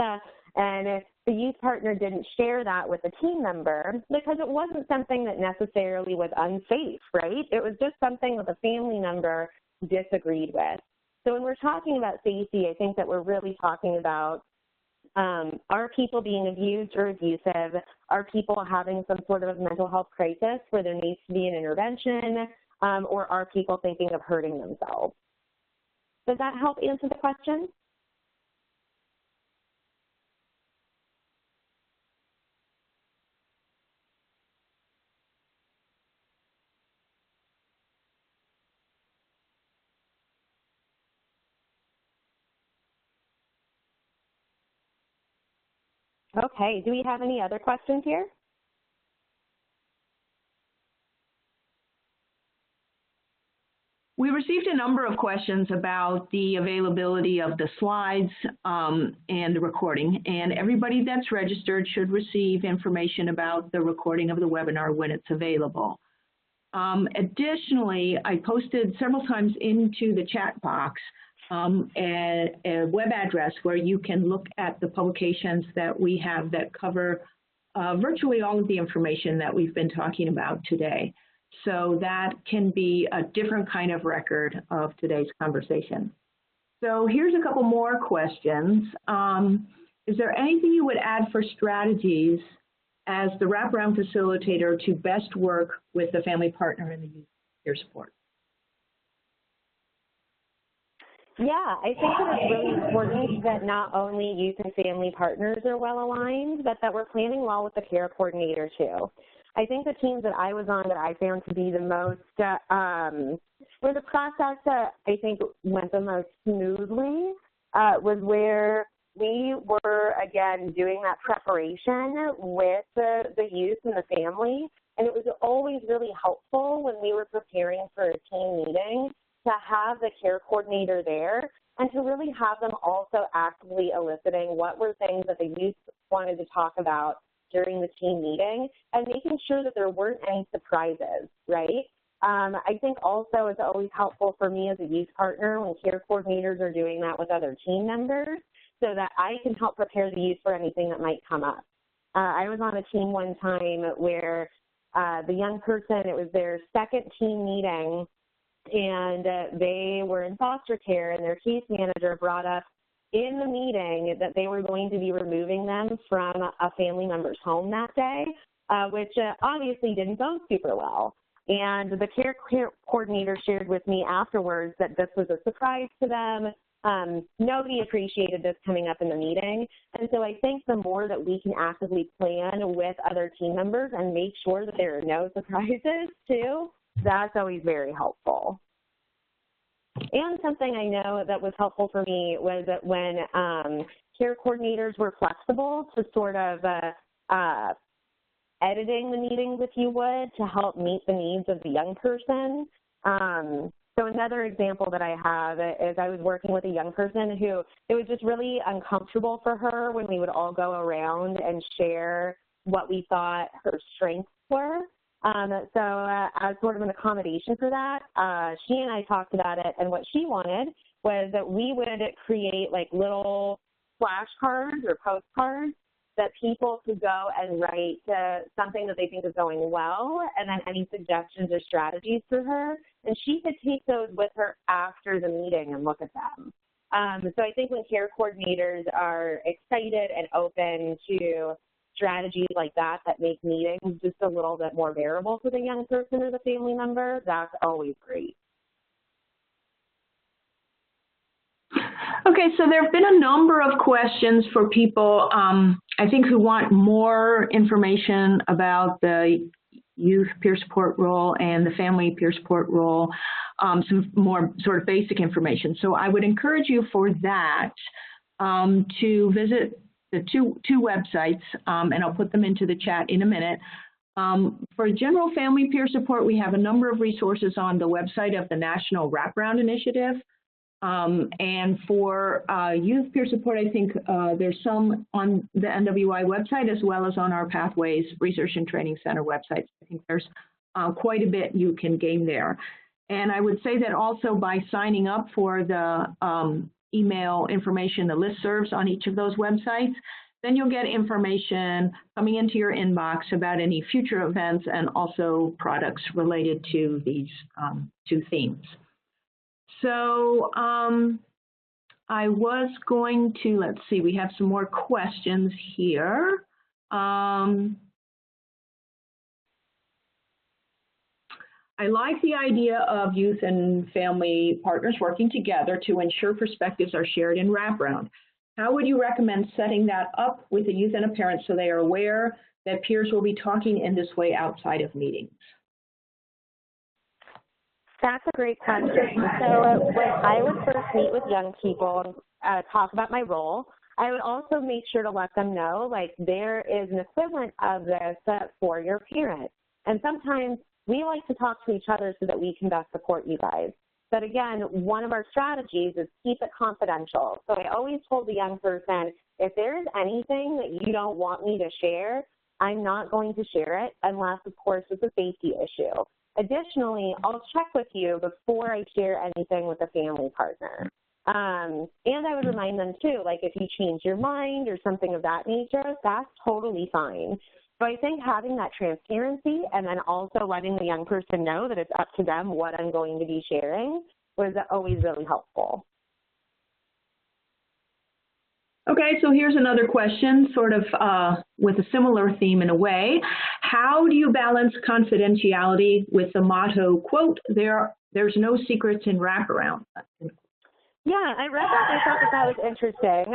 and if the youth partner didn't share that with a team member because it wasn't something that necessarily was unsafe, right? It was just something that the family member disagreed with. So when we're talking about safety, I think that we're really talking about are people being abused or abusive? Are people having some sort of mental health crisis where there needs to be an intervention? Or are people thinking of hurting themselves? Does that help answer the question? Okay, do we have any other questions here? We received a number of questions about the availability of the slides and the recording, and everybody that's registered should receive information about the recording of the webinar when it's available. Additionally, I posted several times into the chat box a web address where you can look at the publications that we have that cover virtually all of the information that we've been talking about today. So that can be a different kind of record of today's conversation. So here's a couple more questions. Is there anything you would add for strategies as the wraparound facilitator to best work with the family partner and the youth peer support? Yeah, I think that it's really important that not only youth and family partners are well aligned, but that we're planning well with the care coordinator too. I think the teams that I was on that I found to be the most, where the process I think went the most smoothly was where we were, again, doing that preparation with the youth and the family. And it was always really helpful when we were preparing for a team meeting to have the care coordinator there and to really have them also actively eliciting what were things that the youth wanted to talk about during the team meeting and making sure that there weren't any surprises, right? I think also it's always helpful for me as a youth partner when care coordinators are doing that with other team members so that I can help prepare the youth for anything that might come up. I was on a team one time where the young person, it was their second team meeting, and they were in foster care, and their case manager brought up in the meeting that they were going to be removing them from a family member's home that day, which obviously didn't go super well. And the care coordinator shared with me afterwards that this was a surprise to them. Nobody appreciated this coming up in the meeting. And so I think the more that we can actively plan with other team members and make sure that there are no surprises too, that's always very helpful. And something I know that was helpful for me was that when care coordinators were flexible to sort of editing the meetings, if you would, to help meet the needs of the young person. So another example that I have is I was working with a young person who it was just really uncomfortable for her when we would all go around and share what we thought her strengths were. So as sort of an accommodation for that, she and I talked about it, and what she wanted was that we would create like little flashcards or postcards that people could go and write something that they think is going well, and then any suggestions or strategies for her, and she could take those with her after the meeting and look at them. So I think when care coordinators are excited and open to strategies like that that make meetings just a little bit more bearable for the young person or the family member, that's always great. Okay, so there have been a number of questions for people, I think, who want more information about the youth peer support role and the family peer support role, some more sort of basic information. So I would encourage you for that to visit the two websites, and I'll put them into the chat in a minute. For general family peer support, we have a number of resources on the website of the National Wraparound Initiative. And for youth peer support, I think there's some on the NWI website as well as on our Pathways Research and Training Center website. I think there's quite a bit you can gain there. And I would say that also by signing up for the email information, the listservs on each of those websites, then you'll get information coming into your inbox about any future events and also products related to these two themes. So I was going to, let's see, we have some more questions here. I like the idea of youth and family partners working together to ensure perspectives are shared in wraparound. How would you recommend setting that up with a youth and a parent so they are aware that peers will be talking in this way outside of meetings? That's a great question. So when I would first meet with young people and talk about my role, I would also make sure to let them know, like, there is an equivalent of this for your parent. And sometimes we like to talk to each other so that we can best support you guys. But again, one of our strategies is keep it confidential. So I always told the young person, if there is anything that you don't want me to share, I'm not going to share it unless, of course, it's a safety issue. Additionally, I'll check with you before I share anything with a family partner. And I would remind them, too, like if you change your mind or something of that nature, that's totally fine. So I think having that transparency and then also letting the young person know that it's up to them what I'm going to be sharing was always really helpful. Okay, so here's another question, sort of with a similar theme in a way. How do you balance confidentiality with the motto, quote, there's no secrets in wraparound? Yeah, I read that. I thought that was interesting.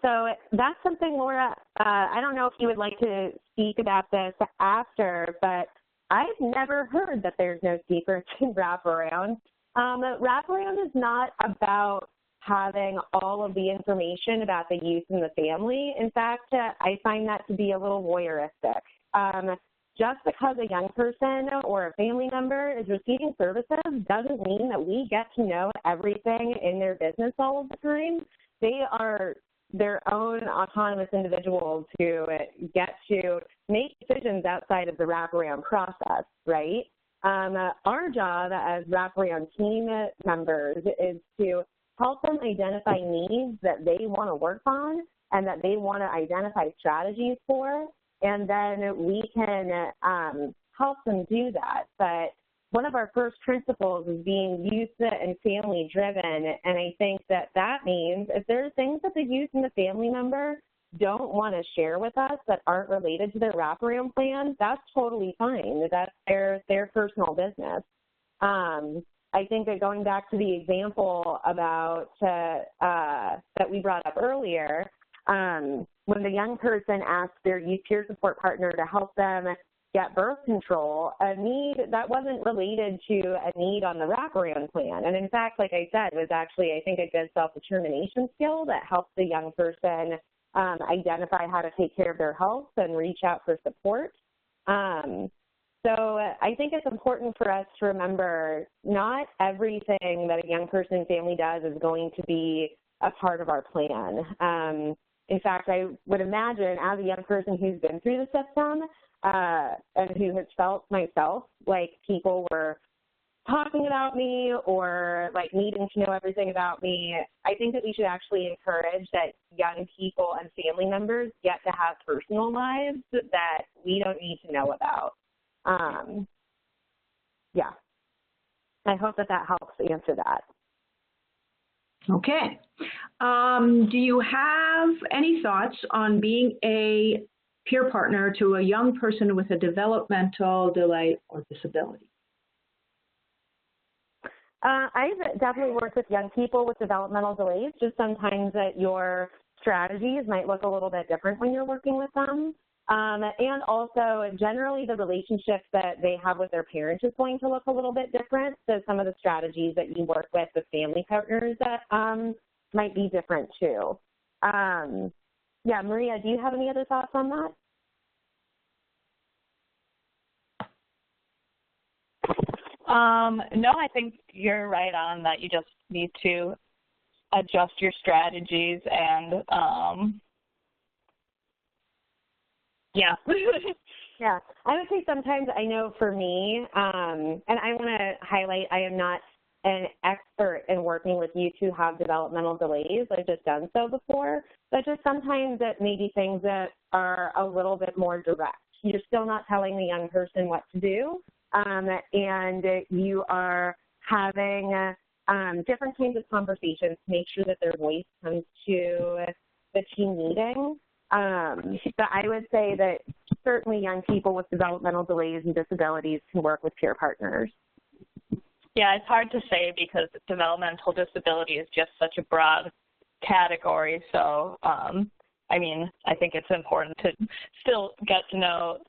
So that's something, Laura, I don't know if you would like to speak about this after, but I've never heard that there's no secrets in wraparound. Wraparound is not about having all of the information about the youth and the family. In fact, I find that to be a little voyeuristic. Just because a young person or a family member is receiving services doesn't mean that we get to know everything in their business all of the time. They are their own autonomous individuals who get to make decisions outside of the wraparound process, right? Our job as wraparound team members is to help them identify needs that they want to work on and that they want to identify strategies for, and then we can help them do that. But one of our first principles is being youth and family driven, and I think that that means if there are things that the youth and the family member don't want to share with us that aren't related to their wraparound plan, that's totally fine. That's their personal business. I think that going back to the example about that we brought up earlier, when the young person asks their youth peer support partner to help them get birth control, a need that wasn't related to a need on the wraparound plan. And in fact, like I said, was actually, I think, a good self-determination skill that helps the young person identify how to take care of their health and reach out for support. So I think it's important for us to remember not everything that a young person family does is going to be a part of our plan. In fact, I would imagine as a young person who's been through the system and who has felt myself like people were talking about me or like needing to know everything about me, I think that we should actually encourage that young people and family members get to have personal lives that we don't need to know about. Yeah, I hope that that helps answer that. Okay. Do you have any thoughts on being a peer partner to a young person with a developmental delay or disability? I've definitely worked with young people with developmental delays. Just sometimes that your strategies might look a little bit different when you're working with them. And also, generally, the relationships that they have with their parents is going to look a little bit different. So some of the strategies that you work with family partners that might be different, too. Yeah, Maria, do you have any other thoughts on that? No, I think you're right on that. You just need to adjust your strategies and yeah. Yeah, I would say sometimes I know for me, and I want to highlight I am not an expert in working with youth who have developmental delays. I've just done so before, but just sometimes it may be things that are a little bit more direct. You're still not telling the young person what to do, and you are having different kinds of conversations to make sure that their voice comes to the team meeting. But I would say that certainly young people with developmental delays and disabilities can work with peer partners. Yeah, it's hard to say because developmental disability is just such a broad category. So, I mean, I think it's important to still get to know,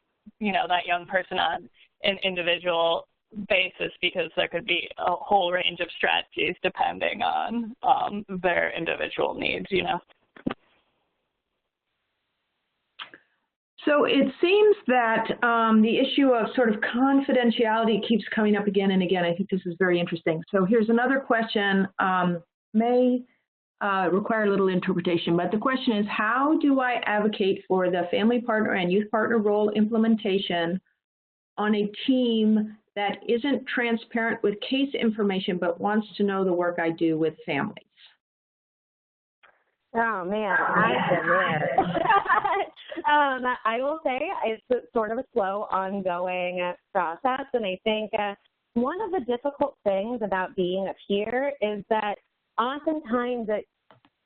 you know, that young person on an individual basis because there could be a whole range of strategies depending on their individual needs, you know. So it seems that the issue of sort of confidentiality keeps coming up again and again. I think this is very interesting. So here's another question, may require a little interpretation, but the question is, how do I advocate for the family partner and youth partner role implementation on a team that isn't transparent with case information but wants to know the work I do with families? Oh man, I've been there. I will say it's sort of a slow, ongoing process, and I think one of the difficult things about being a peer is that oftentimes that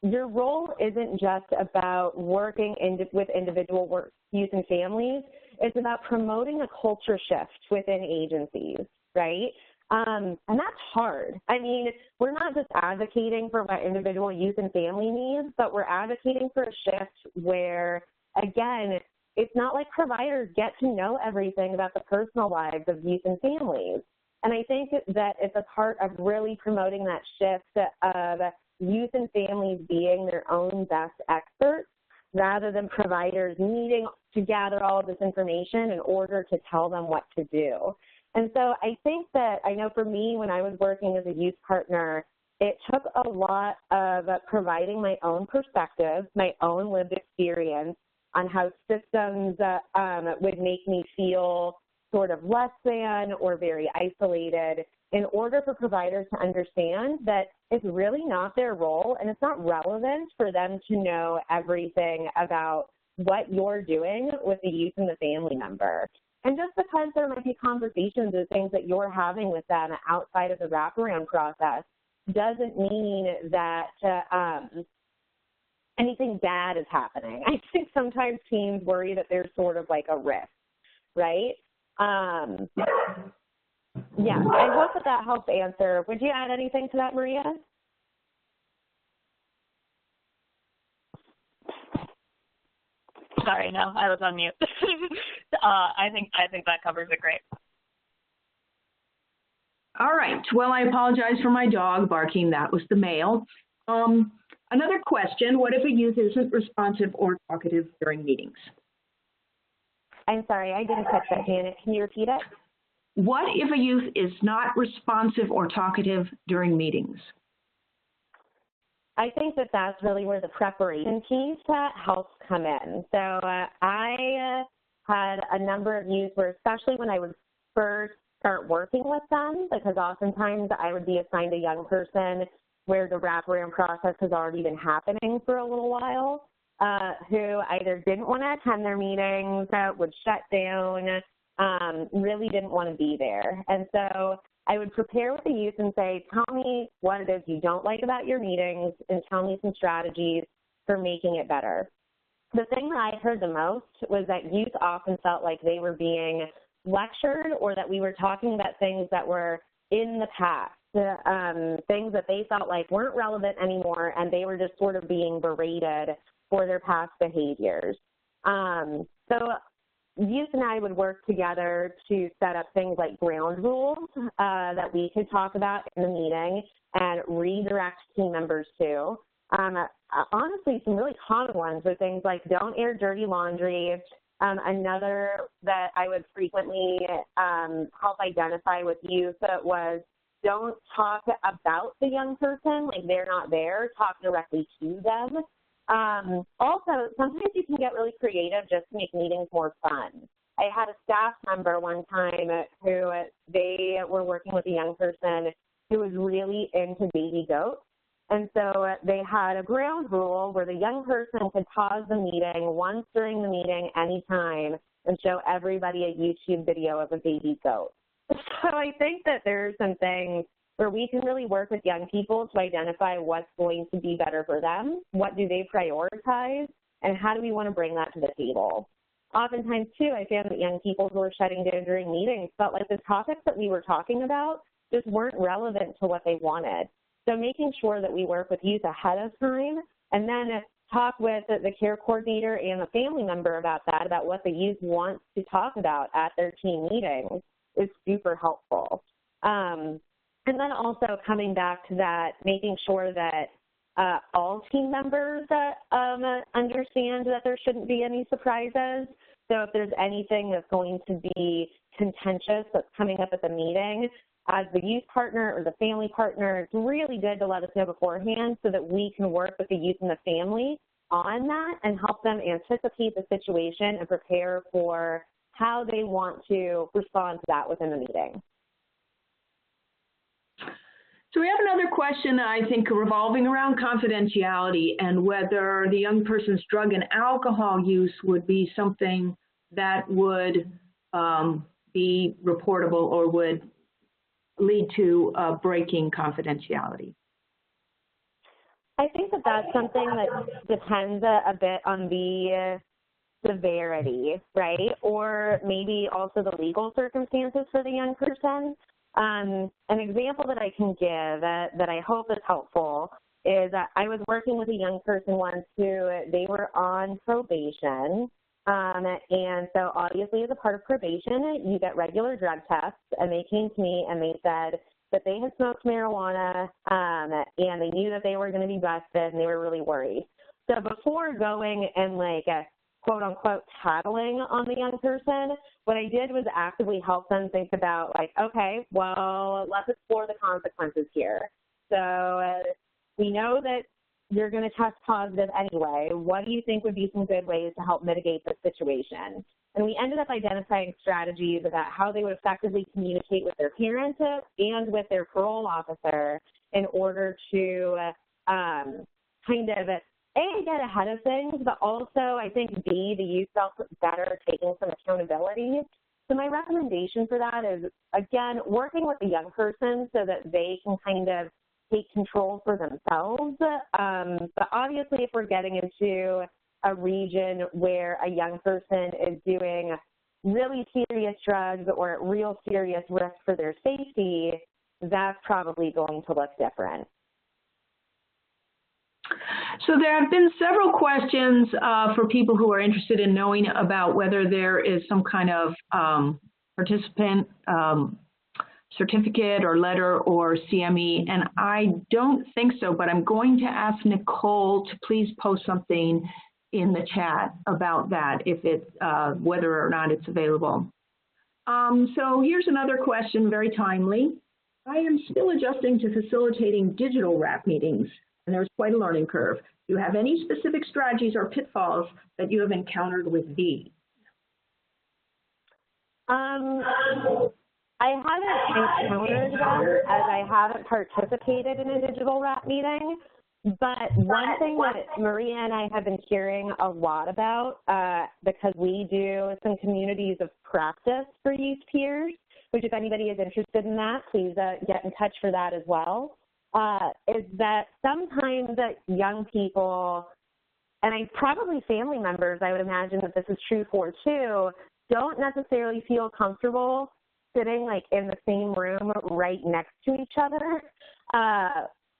your role isn't just about working with individual youth and families. It's about promoting a culture shift within agencies, right? And that's hard. I mean, we're not just advocating for what individual youth and family needs, but we're advocating for a shift where, again, it's not like providers get to know everything about the personal lives of youth and families. And I think that it's a part of really promoting that shift of youth and families being their own best experts rather than providers needing to gather all of this information in order to tell them what to do. And so I think that, I know for me, when I was working as a youth partner, it took a lot of providing my own perspective, my own lived experience on how systems would make me feel sort of less than or very isolated in order for providers to understand that it's really not their role and it's not relevant for them to know everything about what you're doing with the youth and the family member. And just because there might be conversations or things that you're having with them outside of the wraparound process doesn't mean that anything bad is happening. I think sometimes teams worry that there's sort of like a risk, right? Yeah, I hope that helps answer. Would you add anything to that, Maria? Sorry, no, I was on mute. I think that covers it great. All right. Well, I apologize for my dog barking. That was the male. Another question, what if a youth isn't responsive or talkative during meetings? I'm sorry, I didn't catch that, Janet. Can you repeat it? What if a youth is not responsive or talkative during meetings? I think that that's really where the preparation piece helps come in. So I had a number of youth where, especially when I would first start working with them, because oftentimes I would be assigned a young person where the wraparound process has already been happening for a little while, who either didn't want to attend their meetings, would shut down, really didn't want to be there. And so I would prepare with the youth and say, tell me what it is you don't like about your meetings and tell me some strategies for making it better. The thing that I heard the most was that youth often felt like they were being lectured or that we were talking about things that were in the past, things that they felt like weren't relevant anymore, and they were just sort of being berated for their past behaviors. So youth and I would work together to set up things like ground rules that we could talk about in the meeting and redirect team members to. Honestly, some really common ones are things like don't air dirty laundry. Another that I would frequently help identify with youth was don't talk about the young person like they're not there, talk directly to them. Also, sometimes you can get really creative just to make meetings more fun. I had a staff member one time who they were working with a young person who was really into baby goats. And so they had a ground rule where the young person could pause the meeting once during the meeting anytime and show everybody a YouTube video of a baby goat. So I think that there's some things where we can really work with young people to identify what's going to be better for them, what do they prioritize, and how do we want to bring that to the table. Oftentimes, too, I found that young people who were shutting down during meetings felt like the topics that we were talking about just weren't relevant to what they wanted. So making sure that we work with youth ahead of time and then talk with the care coordinator and the family member about that, about what the youth wants to talk about at their team meetings is super helpful. And then also coming back to that, making sure that all team members understand that there shouldn't be any surprises. So if there's anything that's going to be contentious that's coming up at the meeting, as the youth partner or the family partner, it's really good to let us know beforehand so that we can work with the youth and the family on that and help them anticipate the situation and prepare for how they want to respond to that within the meeting. So we have another question, I think, revolving around confidentiality and whether the young person's drug and alcohol use would be something that would be reportable or would lead to breaking confidentiality. I think that that's something that depends a bit on the severity, right? Or maybe also the legal circumstances for the young person. An example that I can give that I hope is helpful is that I was working with a young person once who they were on probation. And so obviously as a part of probation, you get regular drug tests, and they came to me and they said that they had smoked marijuana and they knew that they were going to be busted and they were really worried. So before going and like quote unquote tattling on the young person, what I did was actively help them think about like, okay, well, let's explore the consequences here. So we know that you're going to test positive anyway. What do you think would be some good ways to help mitigate this situation? And we ended up identifying strategies about how they would effectively communicate with their parents and with their parole officer in order to kind of A, get ahead of things, but also I think B, the youth felt better taking some accountability. So my recommendation for that is, again, working with the young person so that they can kind of take control for themselves. But obviously, if we're getting into a region where a young person is doing really serious drugs or at real serious risk for their safety, that's probably going to look different. So there have been several questions for people who are interested in knowing about whether there is some kind of participant certificate or letter or CME, and I don't think so, but I'm going to ask Nicole to please post something in the chat about that, if it's whether or not it's available. So here's another question, very timely. I am still adjusting to facilitating digital WRAP meetings, and there's quite a learning curve. Do you have any specific strategies or pitfalls that you have encountered with these? I haven't encountered them as I haven't participated in a digital WRAP meeting, but one thing that Maria and I have been hearing a lot about, because we do some communities of practice for youth peers, which if anybody is interested in that, please get in touch for that as well, is that sometimes young people, and probably family members, I would imagine that this is true for too, don't necessarily feel comfortable sitting like in the same room right next to each other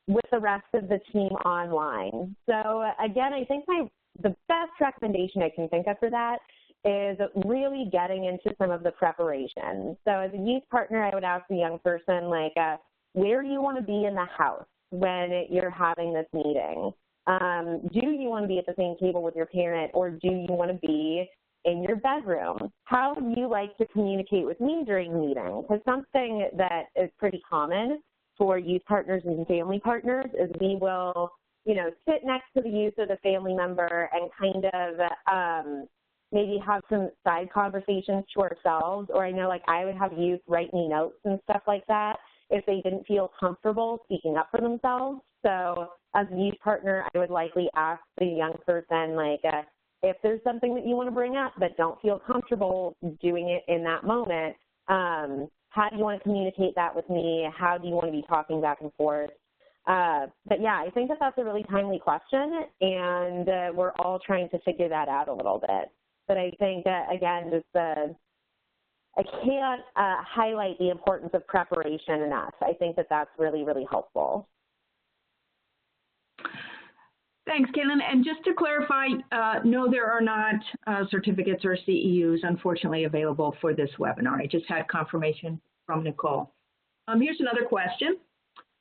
with the rest of the team online. So again, I think the best recommendation I can think of for that is really getting into some of the preparation. So as a youth partner, I would ask the young person, like, where do you want to be in the house when you're having this meeting? Do you want to be at the same table with your parent, or do you want to be in your bedroom? How do you like to communicate with me during meetings? Because something that is pretty common for youth partners and family partners is we will, sit next to the youth or the family member and kind of maybe have some side conversations to ourselves. Or I know like I would have youth write me notes and stuff like that if they didn't feel comfortable speaking up for themselves. So as a youth partner, I would likely ask the young person, like, if there's something that you want to bring up but don't feel comfortable doing it in that moment, how do you want to communicate that with me? How do you want to be talking back and forth? But yeah, I think that that's a really timely question, and we're all trying to figure that out a little bit. But I think, again, just I can't highlight the importance of preparation enough. I think that that's really, really helpful. Thanks, Caitlin. And just to clarify, no, there are not certificates or CEUs, unfortunately, available for this webinar. I just had confirmation from Nicole. Here's another question.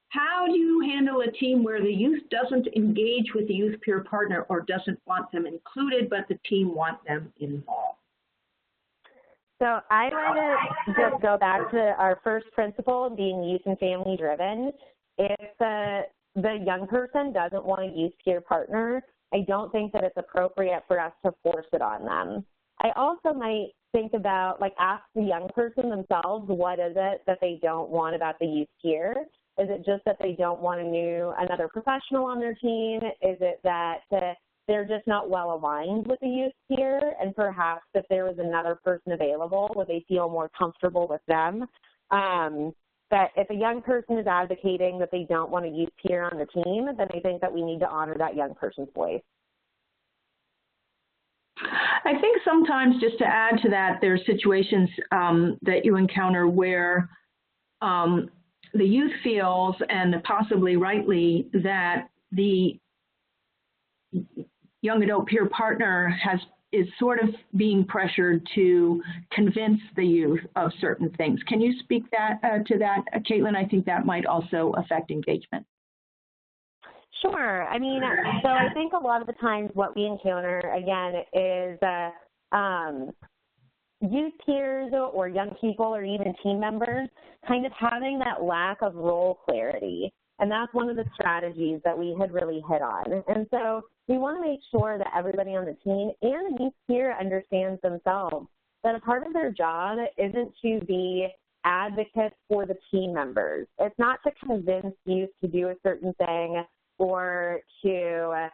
How do you handle a team where the youth doesn't engage with the youth peer partner or doesn't want them included, but the team want them involved? So I would just go back to our first principle, being youth and family driven. If the young person doesn't want to use peer partner, I don't think that it's appropriate for us to force it on them. I also might think about, like, ask the young person themselves, what is it that they don't want about the youth peer? Is it just that they don't want another professional on their team? Is it that they're just not well aligned with the youth peer, and perhaps if there was another person available, would they feel more comfortable with them? But if a young person is advocating that they don't want a youth peer on the team, then I think that we need to honor that young person's voice. I think sometimes, just to add to that, there's situations that you encounter where the youth feels, and possibly rightly, that the young adult peer partner is sort of being pressured to convince the youth of certain things. Can you speak to that, Caitlin? I think that might also affect engagement. Sure. I mean, so I think a lot of the times what we encounter, again, is youth peers or young people or even team members kind of having that lack of role clarity. And that's one of the strategies that we had really hit on. And so we want to make sure that everybody on the team and the youth peer understands themselves that a part of their job isn't to be advocates for the team members. It's not to convince youth to do a certain thing or to,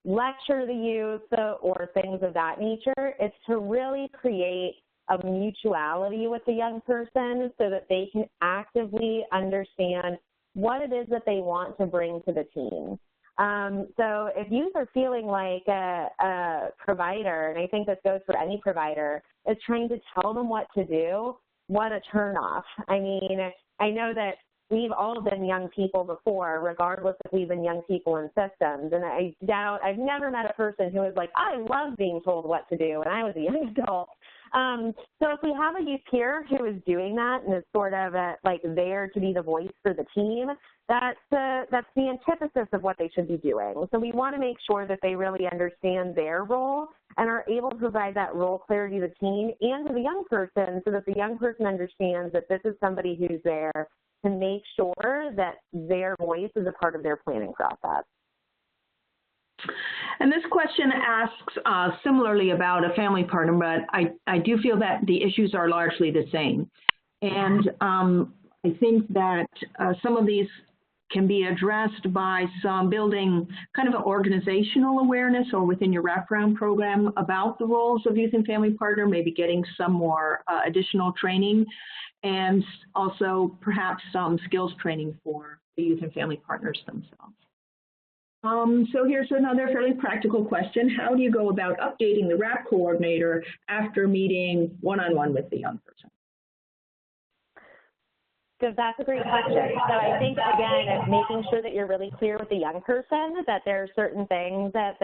lecture the youth or things of that nature. It's to really create a mutuality with the young person so that they can actively understand what it is that they want to bring to the team. So if youth are feeling like a provider, and I think this goes for any provider, is trying to tell them what to do, what a turnoff. I mean, I know that we've all been young people before, regardless if we've been young people in systems. And I've never met a person who was like, I love being told what to do when I was a young adult. So if we have a youth peer who is doing that and is sort of there to be the voice for the team, that's the antithesis of what they should be doing. So we want to make sure that they really understand their role and are able to provide that role clarity to the team and to the young person so that the young person understands that this is somebody who's there to make sure that their voice is a part of their planning process. And this question asks similarly about a family partner, but I do feel that the issues are largely the same. And I think that some of these can be addressed by some building kind of an organizational awareness or within your wraparound program about the roles of youth and family partner, maybe getting some more additional training, and also perhaps some skills training for the youth and family partners themselves. So here's another fairly practical question. How do you go about updating the WRAP coordinator after meeting one-on-one with the young person? So that's a great question. So I think, again, it's making sure that you're really clear with the young person that there are certain things that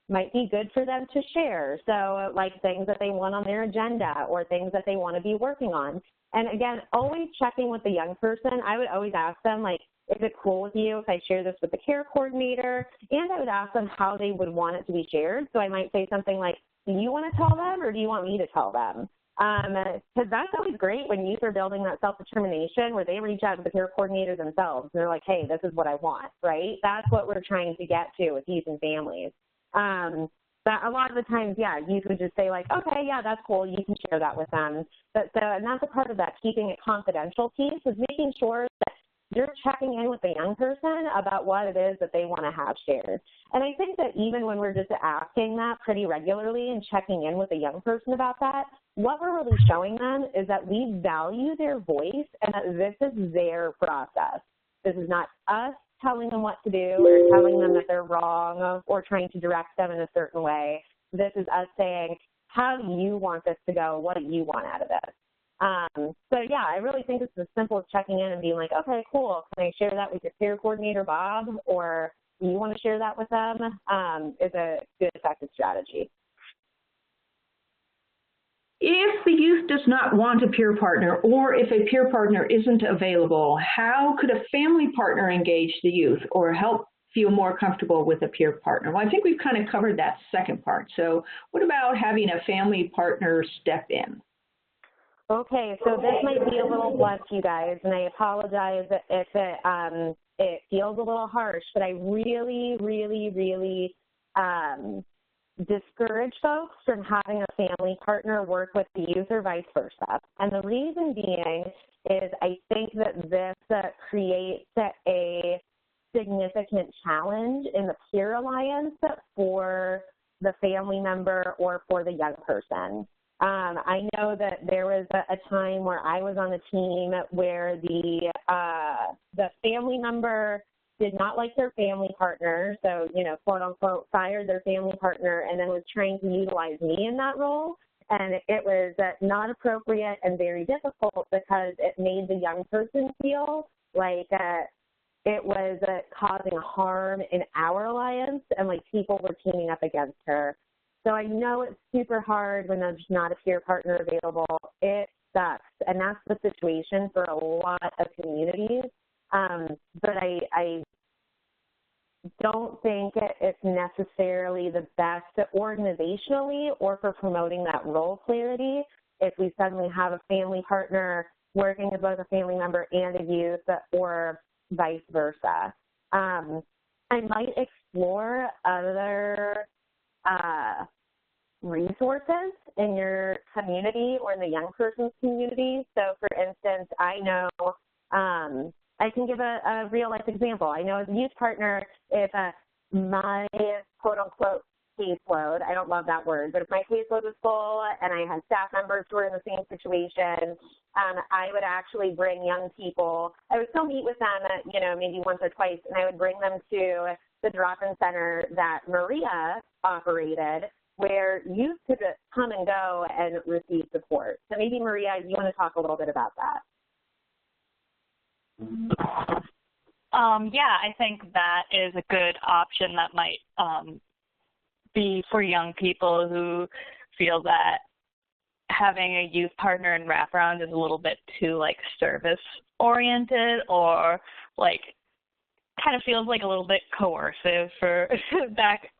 might be good for them to share. So like things that they want on their agenda or things that they want to be working on. And again, always checking with the young person. I would always ask them, is it cool with you if I share this with the care coordinator? And I would ask them how they would want it to be shared. So I might say something like, do you want to tell them or do you want me to tell them? Because that's always great when youth are building that self-determination where they reach out to the care coordinator themselves. And they're like, hey, this is what I want, right? That's what we're trying to get to with youth and families. But a lot of the times, youth would just say okay, yeah, that's cool. You can share that with them. And that's a part of that keeping it confidential piece is making sure that you're checking in with the young person about what it is that they want to have shared. And I think that even when we're just asking that pretty regularly and checking in with a young person about that, what we're really showing them is that we value their voice and that this is their process. This is not us telling them what to do or telling them that they're wrong or trying to direct them in a certain way. This is us saying, how do you want this to go? What do you want out of this? I really think it's as simple as checking in and being like, okay, cool. Can I share that with your care coordinator, Bob? Or do you want to share that with them? Is a good, effective strategy. If the youth does not want a peer partner or if a peer partner isn't available, how could a family partner engage the youth or help feel more comfortable with a peer partner? Well, I think we've kind of covered that second part. So what about having a family partner step in? Okay, so this might be a little blunt, you guys, and I apologize if it feels a little harsh, but I really, really, really discourage folks from having a family partner work with the youth or vice versa. And the reason being is I think that this creates a significant challenge in the peer alliance for the family member or for the young person. I know that there was a time where I was on a team where the family member did not like their family partner, so, you know, quote unquote, fired their family partner and then was trying to utilize me in that role. And it was not appropriate and very difficult because it made the young person feel like it was causing harm in our alliance and like people were teaming up against her. So I know it's super hard when there's not a peer partner available. It sucks, and that's the situation for a lot of communities. But I don't think it's necessarily the best organizationally or for promoting that role clarity if we suddenly have a family partner working with both a family member and a youth or vice versa. I might explore other resources in your community or in the young person's community. So, for instance, I know I can give a real-life example. I know as a youth partner, if my quote-unquote caseload, I don't love that word, but if my caseload was full and I had staff members who were in the same situation, I would actually bring young people. I would still meet with them, maybe once or twice, and I would bring them to the drop-in center that Maria operated, where youth could come and go and receive support. So maybe, Maria, you want to talk a little bit about that? Yeah, I think that is a good option that might be for young people who feel that having a youth partner in Wraparound is a little bit too, like, service-oriented or, like, kind of feels like a little bit coercive, for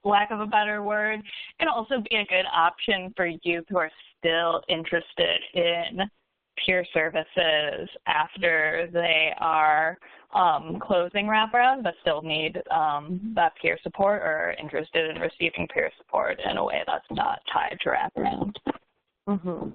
lack of a better word. It can also be a good option for youth who are still interested in peer services after they are closing Wraparound, but still need that peer support or interested in receiving peer support in a way that's not tied to Wraparound. Mm-hmm.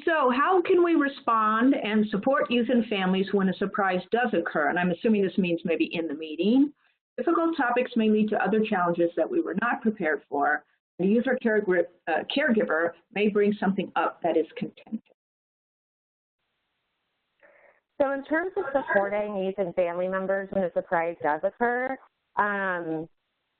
So how can we respond and support youth and families when a surprise does occur? And I'm assuming this means maybe in the meeting. Difficult topics may lead to other challenges that we were not prepared for. The youth or caregiver may bring something up that is contentious. So in terms of supporting youth and family members when a surprise does occur,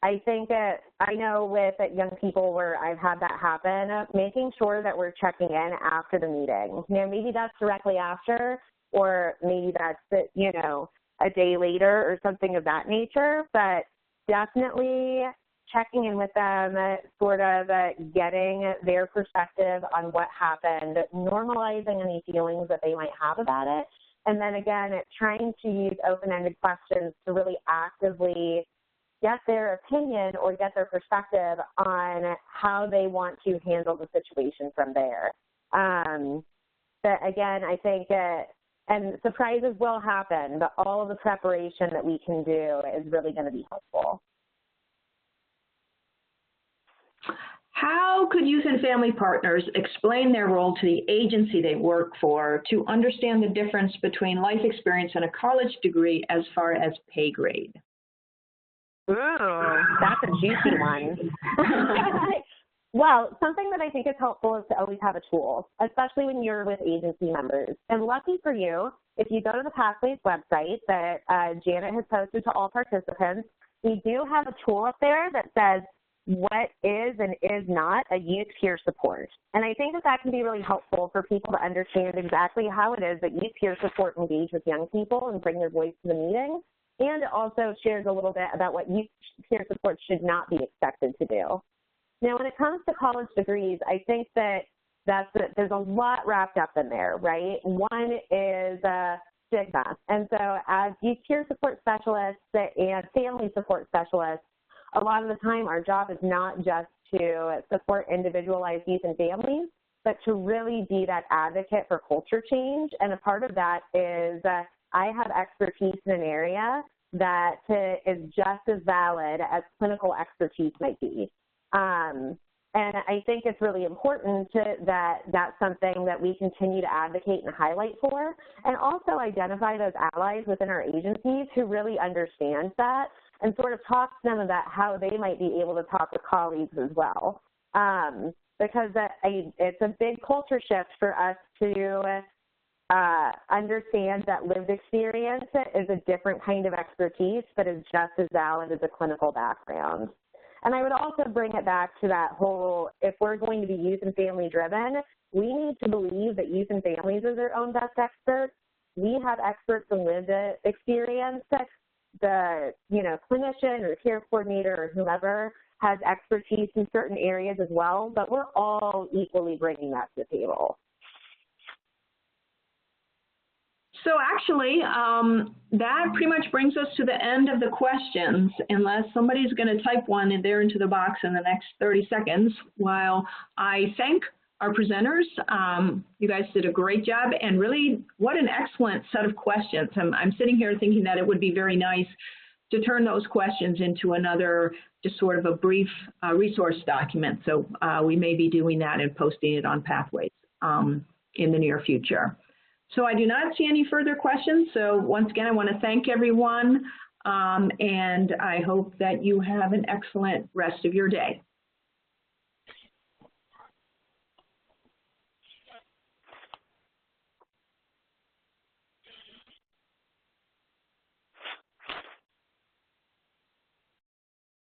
I think I know with young people where I've had that happen, making sure that we're checking in after the meeting. Maybe that's directly after, or maybe that's, a day later or something of that nature, but definitely checking in with them, sort of getting their perspective on what happened, normalizing any feelings that they might have about it, and then again, trying to use open-ended questions to really actively get their opinion or get their perspective on how they want to handle the situation from there. But again, I think, and surprises will happen, but all of the preparation that we can do is really going to be helpful. How could youth and family partners explain their role to the agency they work for to understand the difference between life experience and a college degree as far as pay grade? Ooh, that's a juicy one. Well, something that I think is helpful is to always have a tool, especially when you're with agency members. And lucky for you, if you go to the Pathways website that Janet has posted to all participants, we do have a tool up there that says what is and is not a youth peer support. And I think that can be really helpful for people to understand exactly how it is that youth peer support engage with young people and bring their voice to the meeting. And it also shares a little bit about what youth peer support should not be expected to do. Now, when it comes to college degrees, I think that there's a lot wrapped up in there, right? One is stigma. And so as youth peer support specialists and family support specialists, a lot of the time our job is not just to support individualized youth and families, but to really be that advocate for culture change. And a part of that is I have expertise in an area that is just as valid as clinical expertise might be. And I think it's really important that that's something that we continue to advocate and highlight for, and also identify those allies within our agencies who really understand that and sort of talk to them about how they might be able to talk with colleagues as well. Because it's a big culture shift for us to understand that lived experience is a different kind of expertise, but is just as valid as a clinical background. And I would also bring it back to that whole, if we're going to be youth and family driven, we need to believe that youth and families are their own best experts. We have experts in lived experience. The clinician or care coordinator or whomever has expertise in certain areas as well, but we're all equally bringing that to the table. So actually, that pretty much brings us to the end of the questions, unless somebody's going to type one in there into the box in the next 30 seconds, while I thank our presenters. You guys did a great job, and really, what an excellent set of questions. I'm sitting here thinking that it would be very nice to turn those questions into another, just sort of a brief resource document. So we may be doing that and posting it on Pathways in the near future. So I do not see any further questions. So once again, I want to thank everyone, and I hope that you have an excellent rest of your day.